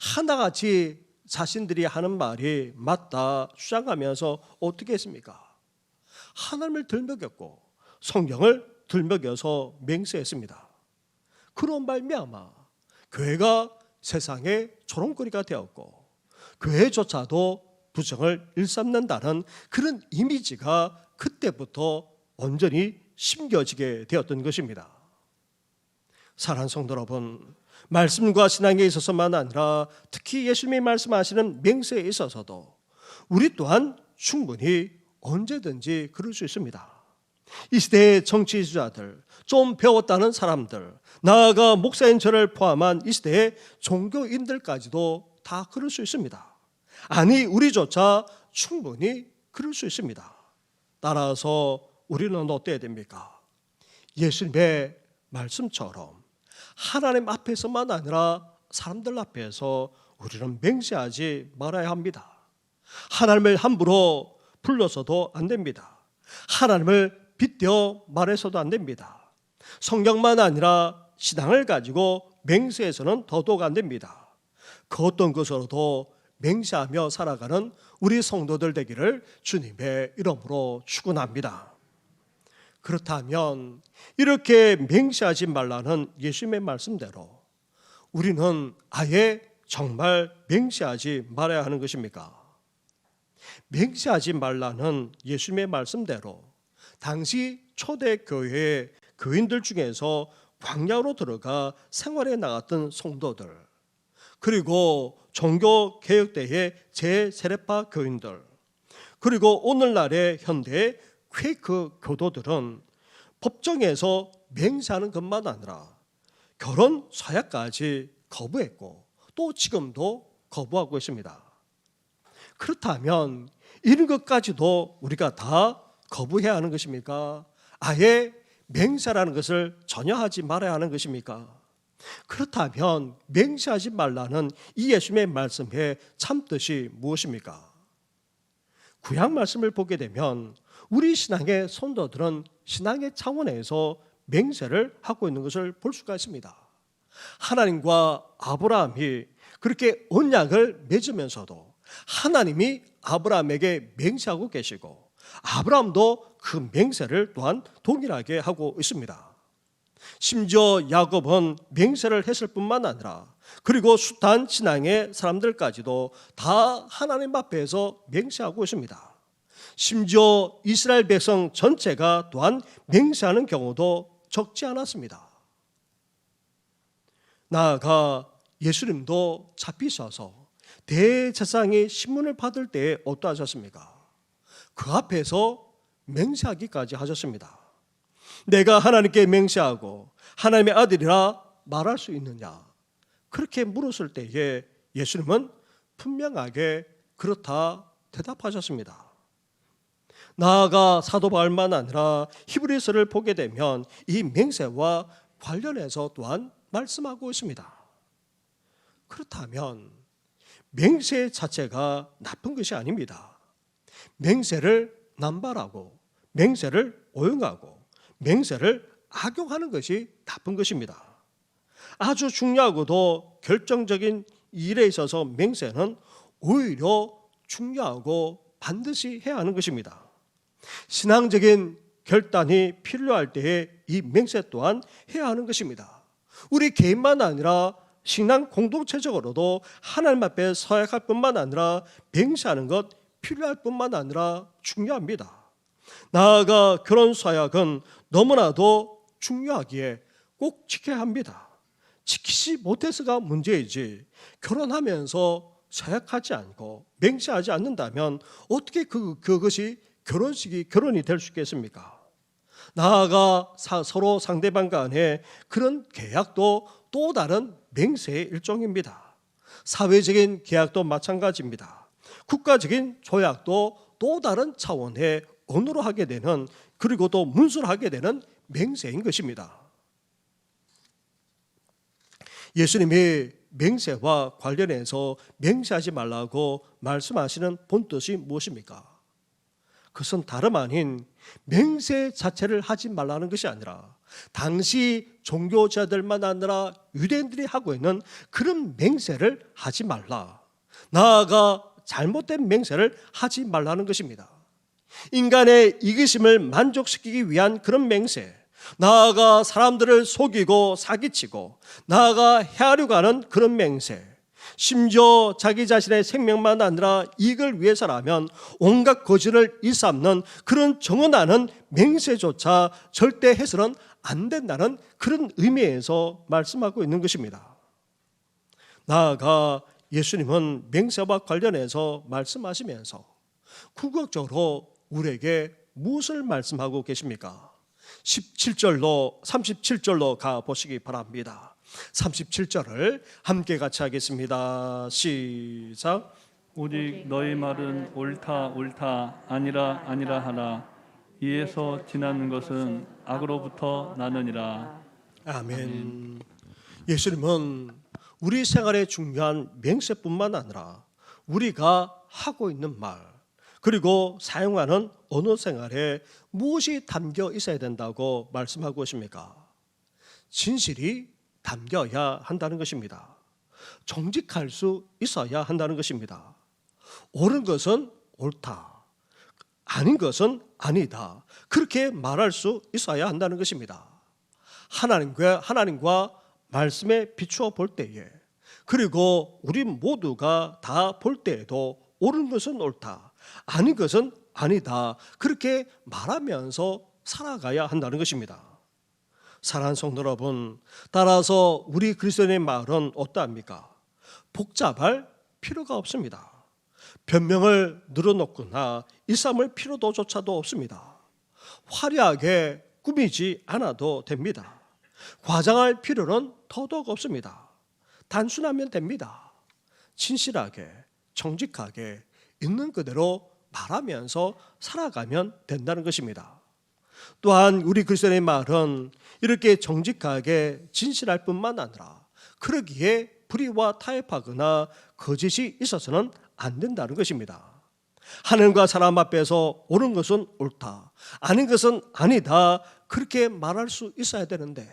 하나같이 자신들이 하는 말이 맞다 주장하면서 어떻게 했습니까? 하나님을 들먹였고 성경을 들먹여서 맹세했습니다. 그런 말미암아 교회가 세상의 조롱거리가 되었고 교회조차도 부정을 일삼는다는 그런 이미지가 그때부터 온전히 심겨지게 되었던 것입니다. 사랑하는 성도 여러분, 말씀과 신앙에 있어서만 아니라 특히 예수님이 말씀하시는 맹세에 있어서도 우리 또한 충분히 언제든지 그럴 수 있습니다. 이 시대의 정치 지도자들, 좀 배웠다는 사람들, 나아가 목사인 저를 포함한 이 시대의 종교인들까지도 다 그럴 수 있습니다. 아니 우리조차 충분히 그럴 수 있습니다. 따라서 우리는 어때야 됩니까? 예수님의 말씀처럼 하나님 앞에서만 아니라 사람들 앞에서 우리는 맹세하지 말아야 합니다. 하나님을 함부로 불러서도 안 됩니다. 하나님을 빗대어 말해서도 안 됩니다. 성경만 아니라 신앙을 가지고 맹세해서는 더더욱 안 됩니다. 그 어떤 것으로도 맹세하며 살아가는 우리 성도들 되기를 주님의 이름으로 축원합니다. 그렇다면 이렇게 맹세하지 말라는 예수님의 말씀대로 우리는 아예 정말 맹세하지 말아야 하는 것입니까? 맹세하지 말라는 예수님의 말씀대로 당시 초대교회의 교인들 중에서 광야로 들어가 생활해 나갔던 성도들, 그리고 종교개혁대의 제세례파 교인들, 그리고 오늘날의 현대 퀘이크 교도들은 법정에서 맹세하는 것만 아니라 결혼 서약까지 거부했고 또 지금도 거부하고 있습니다. 그렇다면 이런 것까지도 우리가 다 거부해야 하는 것입니까? 아예 맹세라는 것을 전혀 하지 말아야 하는 것입니까? 그렇다면 맹세하지 말라는 이 예수님의 말씀의 참뜻이 무엇입니까? 구약 말씀을 보게 되면 우리 신앙의 성도들은 신앙의 차원에서 맹세를 하고 있는 것을 볼 수가 있습니다. 하나님과 아브라함이 그렇게 언약을 맺으면서도 하나님이 아브라함에게 맹세하고 계시고 아브라함도 그 맹세를 또한 동일하게 하고 있습니다. 심지어 야곱은 맹세를 했을 뿐만 아니라 그리고 숱한 신앙의 사람들까지도 다 하나님 앞에서 맹세하고 있습니다. 심지어 이스라엘 백성 전체가 또한 맹세하는 경우도 적지 않았습니다. 나아가 예수님도 잡히셔서 대제사장의 신문을 받을 때에 어떠하셨습니까? 그 앞에서 맹세하기까지 하셨습니다. 내가 하나님께 맹세하고 하나님의 아들이라 말할 수 있느냐? 그렇게 물었을 때에 예수님은 분명하게 그렇다 대답하셨습니다. 나아가 사도 바울만 아니라 히브리서를 보게 되면 이 맹세와 관련해서 또한 말씀하고 있습니다. 그렇다면 맹세 자체가 나쁜 것이 아닙니다. 맹세를 남발하고 맹세를 오용하고 맹세를 악용하는 것이 나쁜 것입니다. 아주 중요하고도 결정적인 일에 있어서 맹세는 오히려 중요하고 반드시 해야 하는 것입니다. 신앙적인 결단이 필요할 때에 이 맹세 또한 해야 하는 것입니다. 우리 개인만 아니라 신앙 공동체적으로도 하나님 앞에 서약할 뿐만 아니라 맹세하는 것 필요할 뿐만 아니라 중요합니다. 나아가 결혼 서약은 너무나도 중요하기에 꼭 지켜야 합니다. 지키지 못해서가 문제이지 결혼하면서 서약하지 않고 맹세하지 않는다면 어떻게 그것이 결혼이 될 수 있겠습니까? 나아가 서로 상대방 간의 그런 계약도 또 다른 맹세의 일종입니다. 사회적인 계약도 마찬가지입니다. 국가적인 조약도 또 다른 차원의 언어로 하게 되는 그리고 또 문서로 하게 되는 맹세인 것입니다. 예수님이 맹세와 관련해서 맹세하지 말라고 말씀하시는 본뜻이 무엇입니까? 그것은 다름 아닌 맹세 자체를 하지 말라는 것이 아니라 당시 종교자들만 아니라 유대인들이 하고 있는 그런 맹세를 하지 말라. 나아가 잘못된 맹세를 하지 말라는 것입니다. 인간의 이기심을 만족시키기 위한 그런 맹세, 나아가 사람들을 속이고 사기치고 나아가 헤아려고 하는 그런 맹세, 심지어 자기 자신의 생명만 아니라 이익을 위해서라면 온갖 거짓을 일삼는 그런 정언하는 맹세조차 절대 해서는 안 된다는 그런 의미에서 말씀하고 있는 것입니다. 나아가 예수님은 맹세와 관련해서 말씀하시면서 궁극적으로 우리에게 무엇을 말씀하고 계십니까? 37절로 가보시기 바랍니다. 37절을 함께 같이 하겠습니다. 시작. 오직 너희 말은 옳다 옳다 아니라 아니라 하라. 이에서 지나는 것은 악으로부터 나느니라. 아멘. 예수님은 우리 생활에 중요한 맹세뿐만 아니라 우리가 하고 있는 말 그리고 사용하는 언어 생활에 무엇이 담겨 있어야 된다고 말씀하고 있습니까? 진실이 담겨야 한다는 것입니다. 정직할 수 있어야 한다는 것입니다. 옳은 것은 옳다, 아닌 것은 아니다. 그렇게 말할 수 있어야 한다는 것입니다. 하나님과 말씀에 비추어 볼 때에 그리고 우리 모두가 다 볼 때에도 옳은 것은 옳다, 아닌 것은 아니다. 그렇게 말하면서 살아가야 한다는 것입니다. 사랑하는 성도 여러분, 따라서 우리 그리스도인의 말은 어떠합니까? 복잡할 필요가 없습니다. 변명을 늘어놓거나 일삼을 필요도조차도 없습니다. 화려하게 꾸미지 않아도 됩니다. 과장할 필요는 더더욱 없습니다. 단순하면 됩니다. 진실하게, 정직하게 있는 그대로 말하면서 살아가면 된다는 것입니다. 또한 우리 그리스도인의 말은 이렇게 정직하게 진실할 뿐만 아니라 그러기에 불의와 타협하거나 거짓이 있어서는 안 된다는 것입니다. 하나님과 사람 앞에서 옳은 것은 옳다, 아닌 것은 아니다. 그렇게 말할 수 있어야 되는데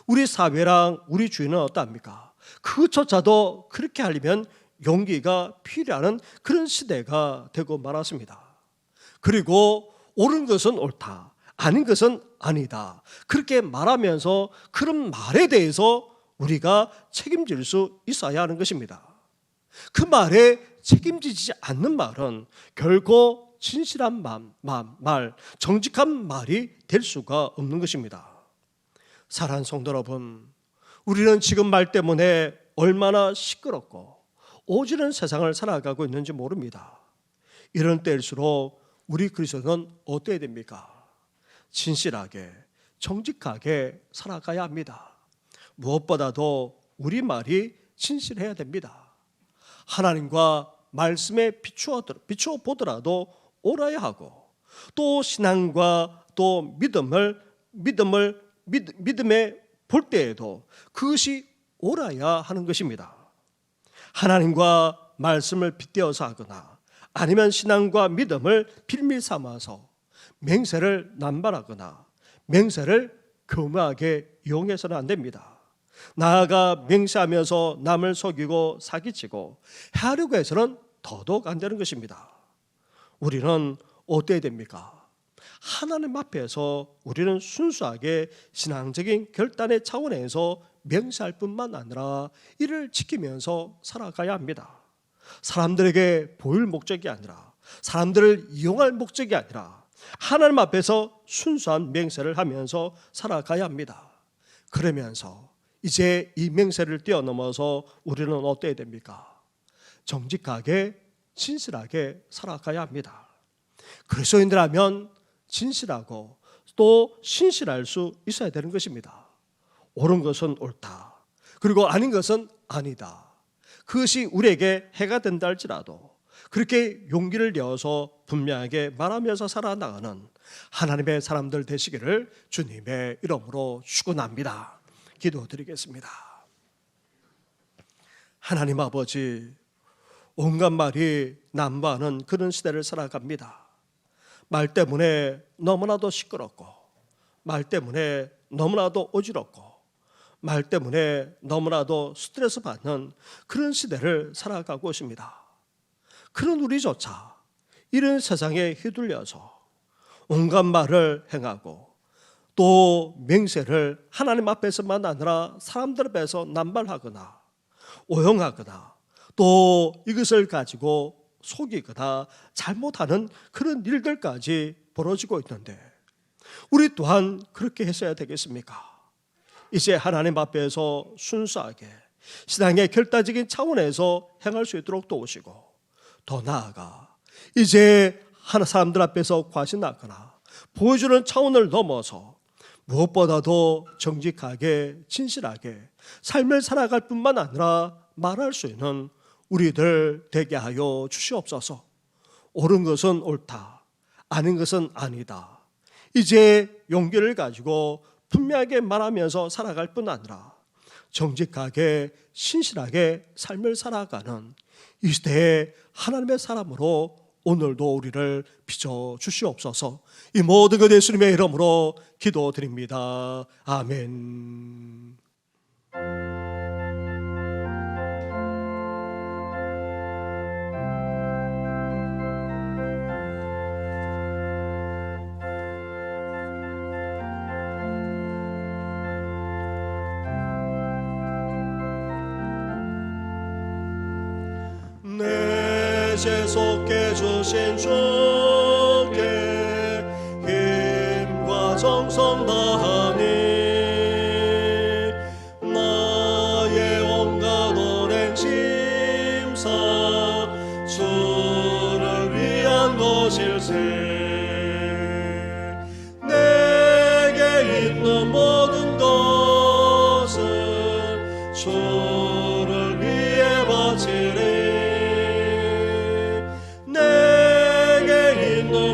우리 사회랑 우리 주인은 어떠합니까? 그것조차도 그렇게 하려면 용기가 필요한 그런 시대가 되고 말았습니다. 그리고 옳은 것은 옳다, 아닌 것은 아니다. 그렇게 말하면서 그런 말에 대해서 우리가 책임질 수 있어야 하는 것입니다. 그 말에 책임지지 않는 말은 결코 진실한 말, 정직한 말이 될 수가 없는 것입니다. 사랑하는 성도 여러분, 우리는 지금 말 때문에 얼마나 시끄럽고 오지는 세상을 살아가고 있는지 모릅니다. 이런 때일수록 우리 그리스도는 어때야 됩니까? 진실하게, 정직하게 살아가야 합니다. 무엇보다도 우리 말이 진실해야 됩니다. 하나님과 말씀에 비추어 보더라도 옳아야 하고, 또 신앙과 또 믿음에 볼 때에도 그것이 옳아야 하는 것입니다. 하나님과 말씀을 빗대어서 하거나 아니면 신앙과 믿음을 빌밀 삼아서 맹세를 남발하거나 맹세를 교묘하게 이용해서는 안 됩니다. 나아가 맹세하면서 남을 속이고 사기치고 해하려고 해서는 더더욱 안 되는 것입니다. 우리는 어때야 됩니까? 하나님 앞에서 우리는 순수하게 신앙적인 결단의 차원에서 맹세할 뿐만 아니라 이를 지키면서 살아가야 합니다. 사람들에게 보일 목적이 아니라, 사람들을 이용할 목적이 아니라 하나님 앞에서 순수한 맹세를 하면서 살아가야 합니다. 그러면서 이제 이 맹세를 뛰어넘어서 우리는 어때야 됩니까? 정직하게 진실하게 살아가야 합니다. 그리스도인들하면 진실하고 또 신실할 수 있어야 되는 것입니다. 옳은 것은 옳다, 그리고 아닌 것은 아니다. 그것이 우리에게 해가 된다 할지라도 그렇게 용기를 내어서 분명하게 말하면서 살아나가는 하나님의 사람들 되시기를 주님의 이름으로 축원합니다. 기도드리겠습니다. 하나님 아버지, 온갖 말이 난무하는 그런 시대를 살아갑니다. 말 때문에 너무나도 시끄럽고, 말 때문에 너무나도 어지럽고, 말 때문에 너무나도 스트레스 받는 그런 시대를 살아가고 있습니다. 그런 우리조차 이런 세상에 휘둘려서 온갖 말을 행하고 또 맹세를 하나님 앞에서만 아니라 사람들 앞에서 남발하거나 오용하거나 또 이것을 가지고 속이거나 잘못하는 그런 일들까지 벌어지고 있는데, 우리 또한 그렇게 했어야 되겠습니까? 이제 하나님 앞에서 순수하게 신앙의 결단적인 차원에서 행할 수 있도록 도우시고, 더 나아가 이제 하나 사람들 앞에서 과신하거나 보여주는 차원을 넘어서 무엇보다도 정직하게 진실하게 삶을 살아갈 뿐만 아니라 말할 수 있는 우리들 되게 하여 주시옵소서. 옳은 것은 옳다, 아닌 것은 아니다. 이제 용기를 가지고 분명하게 말하면서 살아갈 뿐 아니라 정직하게 신실하게 삶을 살아가는 이 시대의 하나님의 사람으로 오늘도 우리를 빚어 주시옵소서. 이 모든 것 예수님의 이름으로 기도드립니다. 아멘. 내 죄 속해 주신 주께 힘과 정성 다하니 나의 온갖 오랜 심사 주를 위한 것일세. 내게 있는 모든 것은 주를 위해 바치리.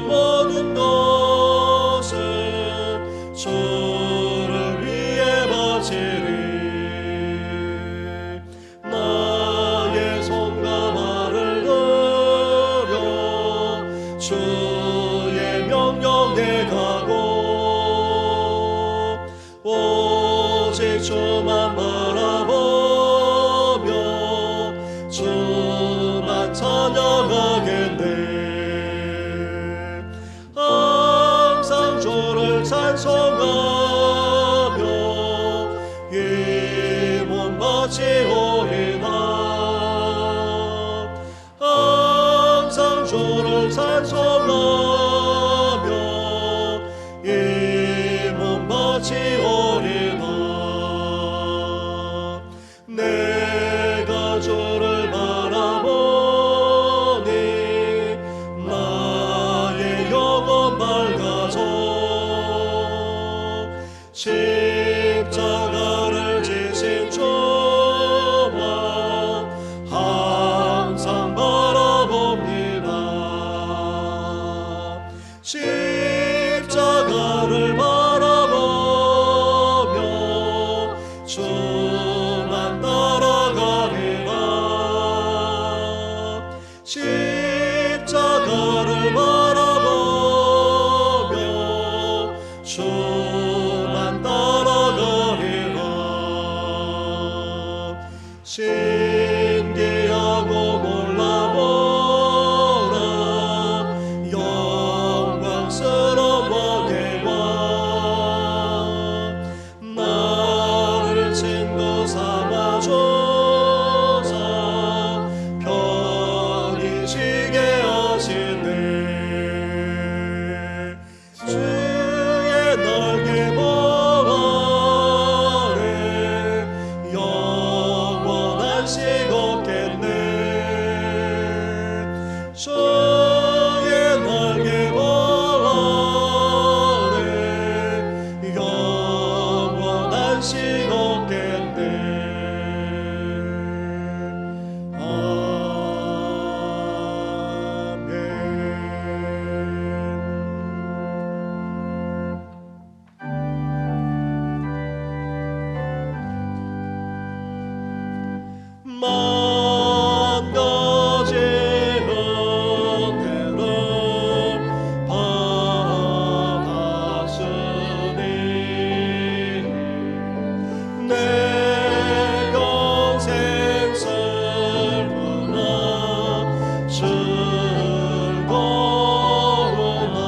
모든 것은 주를 위해 바치리. 나의 손과 발을 들여 주의 명령에 가고 오직 주만 바라보며 주만 찬양하겠네. 찬송하며 이 몸 바치오리다. 항상 주를 찬송하며 이 몸 바치오리다. 내가 주를 바라보니 나의 영혼 밝아져 십자가를 지신 주와 주만 따라가리라. 신기하고 놀라워라 영광스러워 대와 나를 친구 삼아줘서 편히 쉬게 하시네. 주의 날개 아래 영원한 시겁겠네. 주의 날개 아래 영원한 시겁겠네. 만 가지 은혜를 받았으니 내 평생 슬프나 즐거우나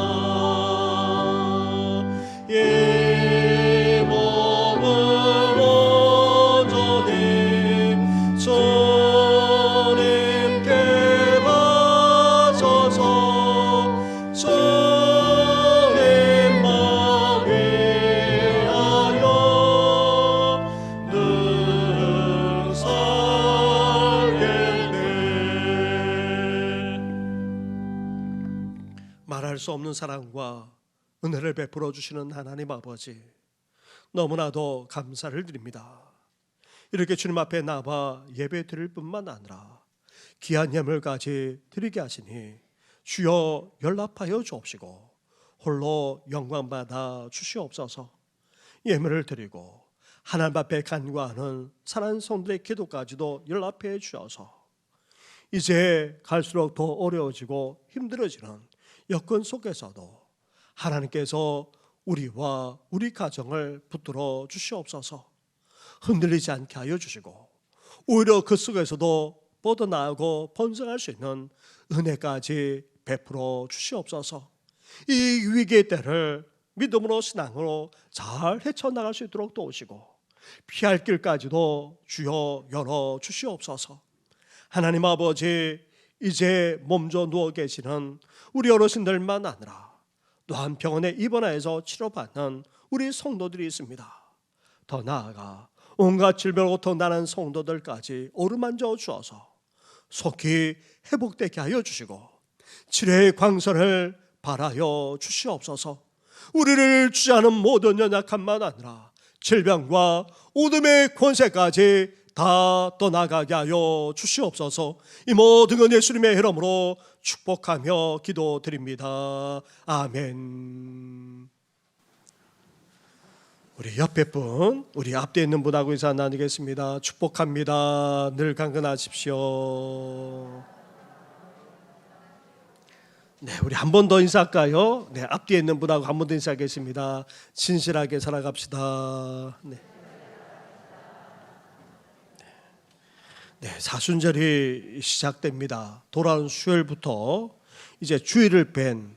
이 몸을 온전히 주님께 바쳐서 주님만 위하여 늘 살겠네. 말할 수 없는 사랑과 은혜를 베풀어 주시는 하나님 아버지, 너무나도 감사를 드립니다. 이렇게 주님 앞에 나와 예배 드릴 뿐만 아니라 귀한 예물까지 드리게 하시니 주여 연락하여 주옵시고 홀로 영광받아 주시옵소서. 예물을 드리고 하나님 앞에 간구하는 사랑하는 성들의 기도까지도 연락해 주셔서 이제 갈수록 더 어려워지고 힘들어지는 여건 속에서도 하나님께서 우리와 우리 가정을 붙들어 주시옵소서. 흔들리지 않게 하여 주시고 오히려 그 속에서도 뻗어나가고 번성할 수 있는 은혜까지 베풀어 주시옵소서. 이 위기의 때를 믿음으로 신앙으로 잘 헤쳐나갈 수 있도록 도우시고 피할 길까지도 주여 열어 주시옵소서. 하나님 아버지, 이제 몸져 누워 계시는 우리 어르신들만 아니라 또한 병원에 입원해서 치료받는 우리 성도들이 있습니다. 더 나아가 온갖 질병으로부터 나는 성도들까지 어루만져 주어서 속히 회복되게 하여 주시고 치료의 광선을 발하여 주시옵소서. 우리를 주지하는 모든 연약함만 아니라 질병과 어둠의 권세까지 다 떠나가게 하여 주시옵소서. 이 모든 건 예수님의 이름으로 축복하며 기도드립니다. 아멘. 우리 옆에 분, 우리 앞뒤에 있는 분하고 인사 나누겠습니다. 축복합니다. 늘 강건하십시오. 네, 우리 한 번 더 인사할까요? 네, 앞뒤에 있는 분하고 한 번 더 인사하겠습니다. 진실하게 살아갑시다. 네. 네, 사순절이 시작됩니다. 돌아온 수요일부터 이제 주일을 뺀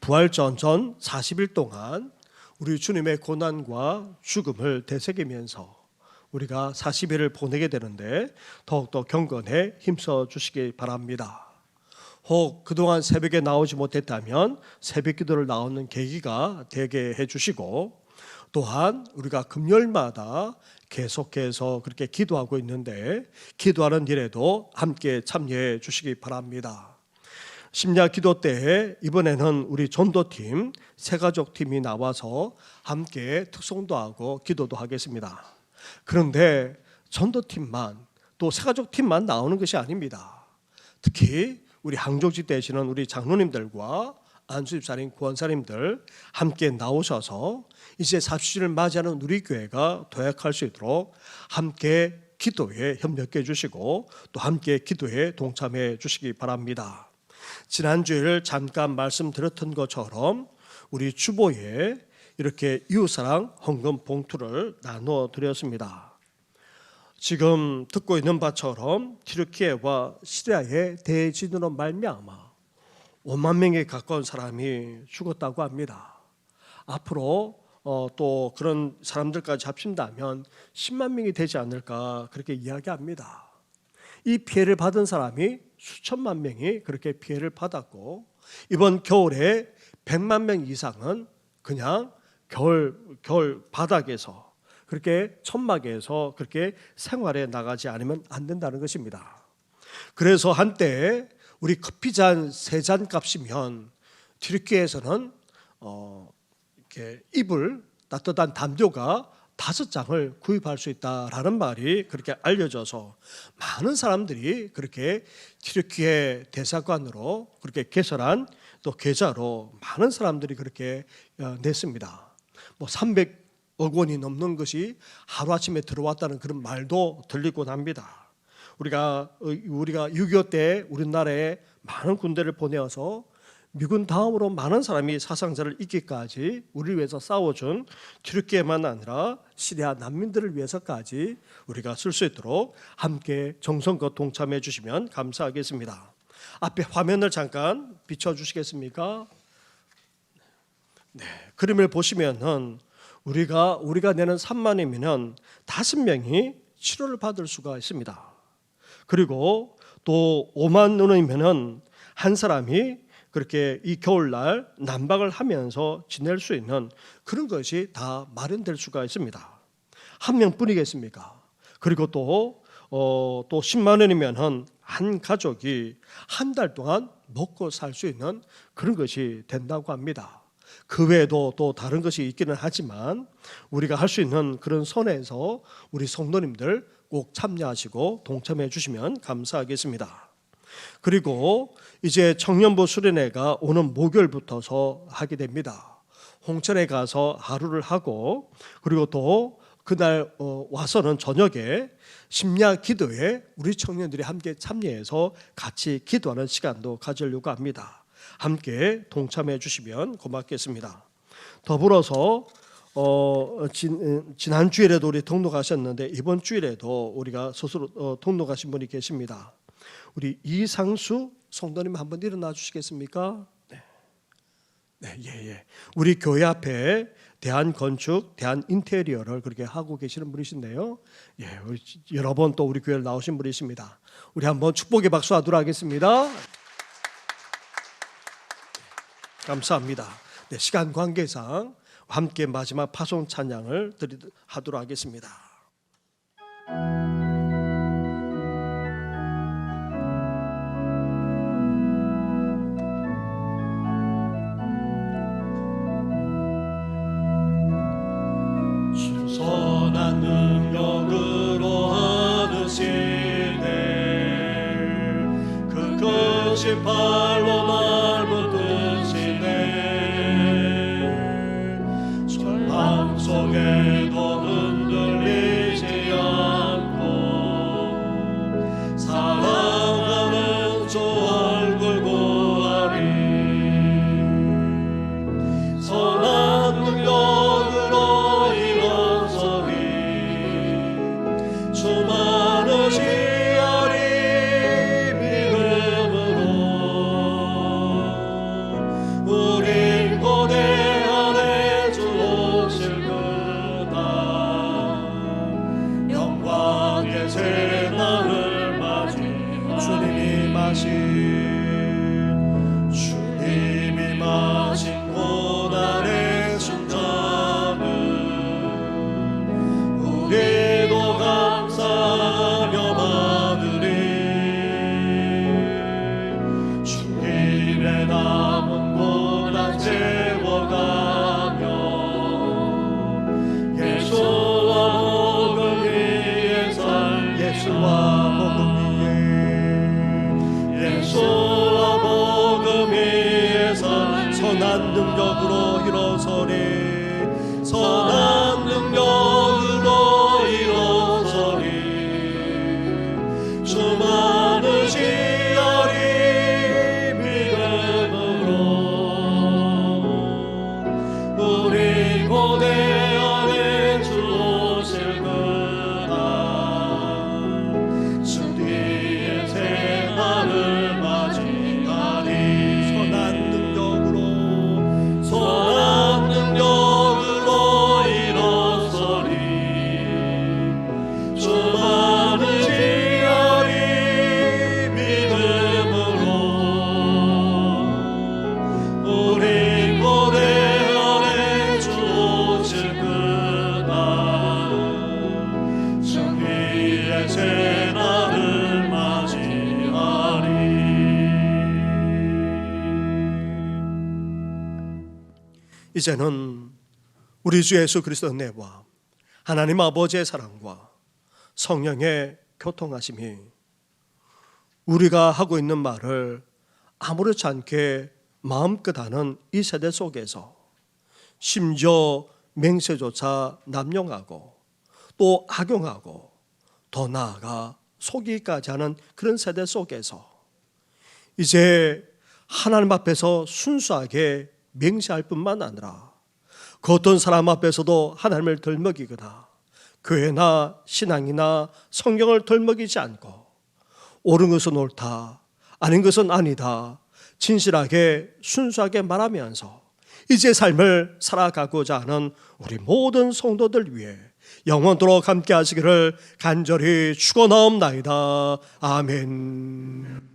부활전 전 40일 동안 우리 주님의 고난과 죽음을 되새기면서 우리가 40일을 보내게 되는데 더욱더 경건에 힘써 주시기 바랍니다. 혹 그동안 새벽에 나오지 못했다면 새벽 기도를 나오는 계기가 되게 해주시고, 또한 우리가 금요일마다 계속해서 그렇게 기도하고 있는데 기도하는 일에도 함께 참여해 주시기 바랍니다. 심야 기도 때에 이번에는 우리 전도팀, 새가족팀이 나와서 함께 특송도 하고 기도도 하겠습니다. 그런데 전도팀만 또 새가족팀만 나오는 것이 아닙니다. 특히 우리 항족지 되시는 우리 장로님들과 안수집사님, 구원사님들 함께 나오셔서 이제 40주를 맞이하는 우리 교회가 도약할 수 있도록 함께 기도에 협력해 주시고 또 함께 기도에 동참해 주시기 바랍니다. 지난주에 잠깐 말씀드렸던 것처럼 우리 주보에 이렇게 이웃사랑 헌금 봉투를 나누어 드렸습니다. 지금 듣고 있는 바처럼 튀르키예와 시리아의 대지진으로 말미암아 5만 명에 가까운 사람이 죽었다고 합니다. 앞으로 또 그런 사람들까지 합친다면 10만 명이 되지 않을까 그렇게 이야기합니다. 이 피해를 받은 사람이 수천만 명이 그렇게 피해를 받았고 이번 겨울에 100만 명 이상은 그냥 겨울 바닥에서 그렇게 천막에서 그렇게 생활해 나가지 않으면 안 된다는 것입니다. 그래서 한때 우리 커피 잔 3잔 값이면 튀르키예에서는 이렇게 이불 따뜻한 담요가 5장을 구입할 수 있다라는 말이 그렇게 알려져서 많은 사람들이 그렇게 튀르키예 대사관으로 그렇게 개설한 또 계좌로 많은 사람들이 그렇게 냈습니다. 뭐 300억 원이 넘는 것이 하루아침에 들어왔다는 그런 말도 들리곤 합니다. 우리가 6.25 때 우리나라에 많은 군대를 보내어서 미군 다음으로 많은 사람이 사상자를 잊기까지 우리를 위해서 싸워준 튀르키예만 아니라 시리아 난민들을 위해서까지 우리가 쓸 수 있도록 함께 정성껏 동참해 주시면 감사하겠습니다. 앞에 화면을 잠깐 비춰주시겠습니까? 네, 그림을 보시면은 우리가 내는 3만이면 5명이 치료를 받을 수가 있습니다. 그리고 또 5만 원이면은 한 사람이 그렇게 이 겨울날 난방을 하면서 지낼 수 있는 그런 것이 다 마련될 수가 있습니다. 한 명뿐이겠습니까? 그리고 또 10만 원이면 한 가족이 한 달 동안 먹고 살 수 있는 그런 것이 된다고 합니다. 그 외에도 또 다른 것이 있기는 하지만 우리가 할 수 있는 그런 선에서 우리 성도님들 꼭 참여하시고 동참해 주시면 감사하겠습니다. 그리고 이제 청년부 수련회가 오는 목요일부터서 하게 됩니다. 홍천에 가서 하루를 하고 그리고 또 그날 와서는 저녁에 심야 기도에 우리 청년들이 함께 참여해서 같이 기도하는 시간도 가지려고 합니다. 함께 동참해 주시면 고맙겠습니다. 더불어서 지난 주일에도 우리 통독하셨는데 이번 주일에도 우리가 스스로 통독하신 분이 계십니다. 우리 이상수 성도님 한번 일어나 주시겠습니까? 네, 예. 우리 교회 앞에 대한건축, 대한인테리어를 그렇게 하고 계시는 분이신데요. 예, 여러 번 또 우리 교회를 나오신 분이십니다. 우리 한번 축복의 박수 하도록 하겠습니다. 감사합니다. 네, 시간 관계상 함께 마지막 파송 찬양을 하도록 하겠습니다. 선한 능력으로 하느시네 그 크신 팔로 날 붙드시네 절망 속에도 흔들리지 않고 사랑하는 주 얼굴 보아리 선한 능력으로 수많은 시야리 믿음으로 이제는 우리 주 예수 그리스도 은혜와 하나님 아버지의 사랑과 성령의 교통하심이 우리가 하고 있는 말을 아무렇지 않게 마음껏 하는 이 세대 속에서, 심지어 맹세조차 남용하고 또 악용하고 더 나아가 속이기까지 하는 그런 세대 속에서 이제 하나님 앞에서 순수하게 맹세할 뿐만 아니라 그 어떤 사람 앞에서도 하나님을 덜먹이거나 교회나 신앙이나 성경을 덜먹이지 않고 옳은 것은 옳다, 아닌 것은 아니다, 진실하게 순수하게 말하면서 이제 삶을 살아가고자 하는 우리 모든 성도들 위해 영원토록 함께 하시기를 간절히 축원하옵나이다. 아멘.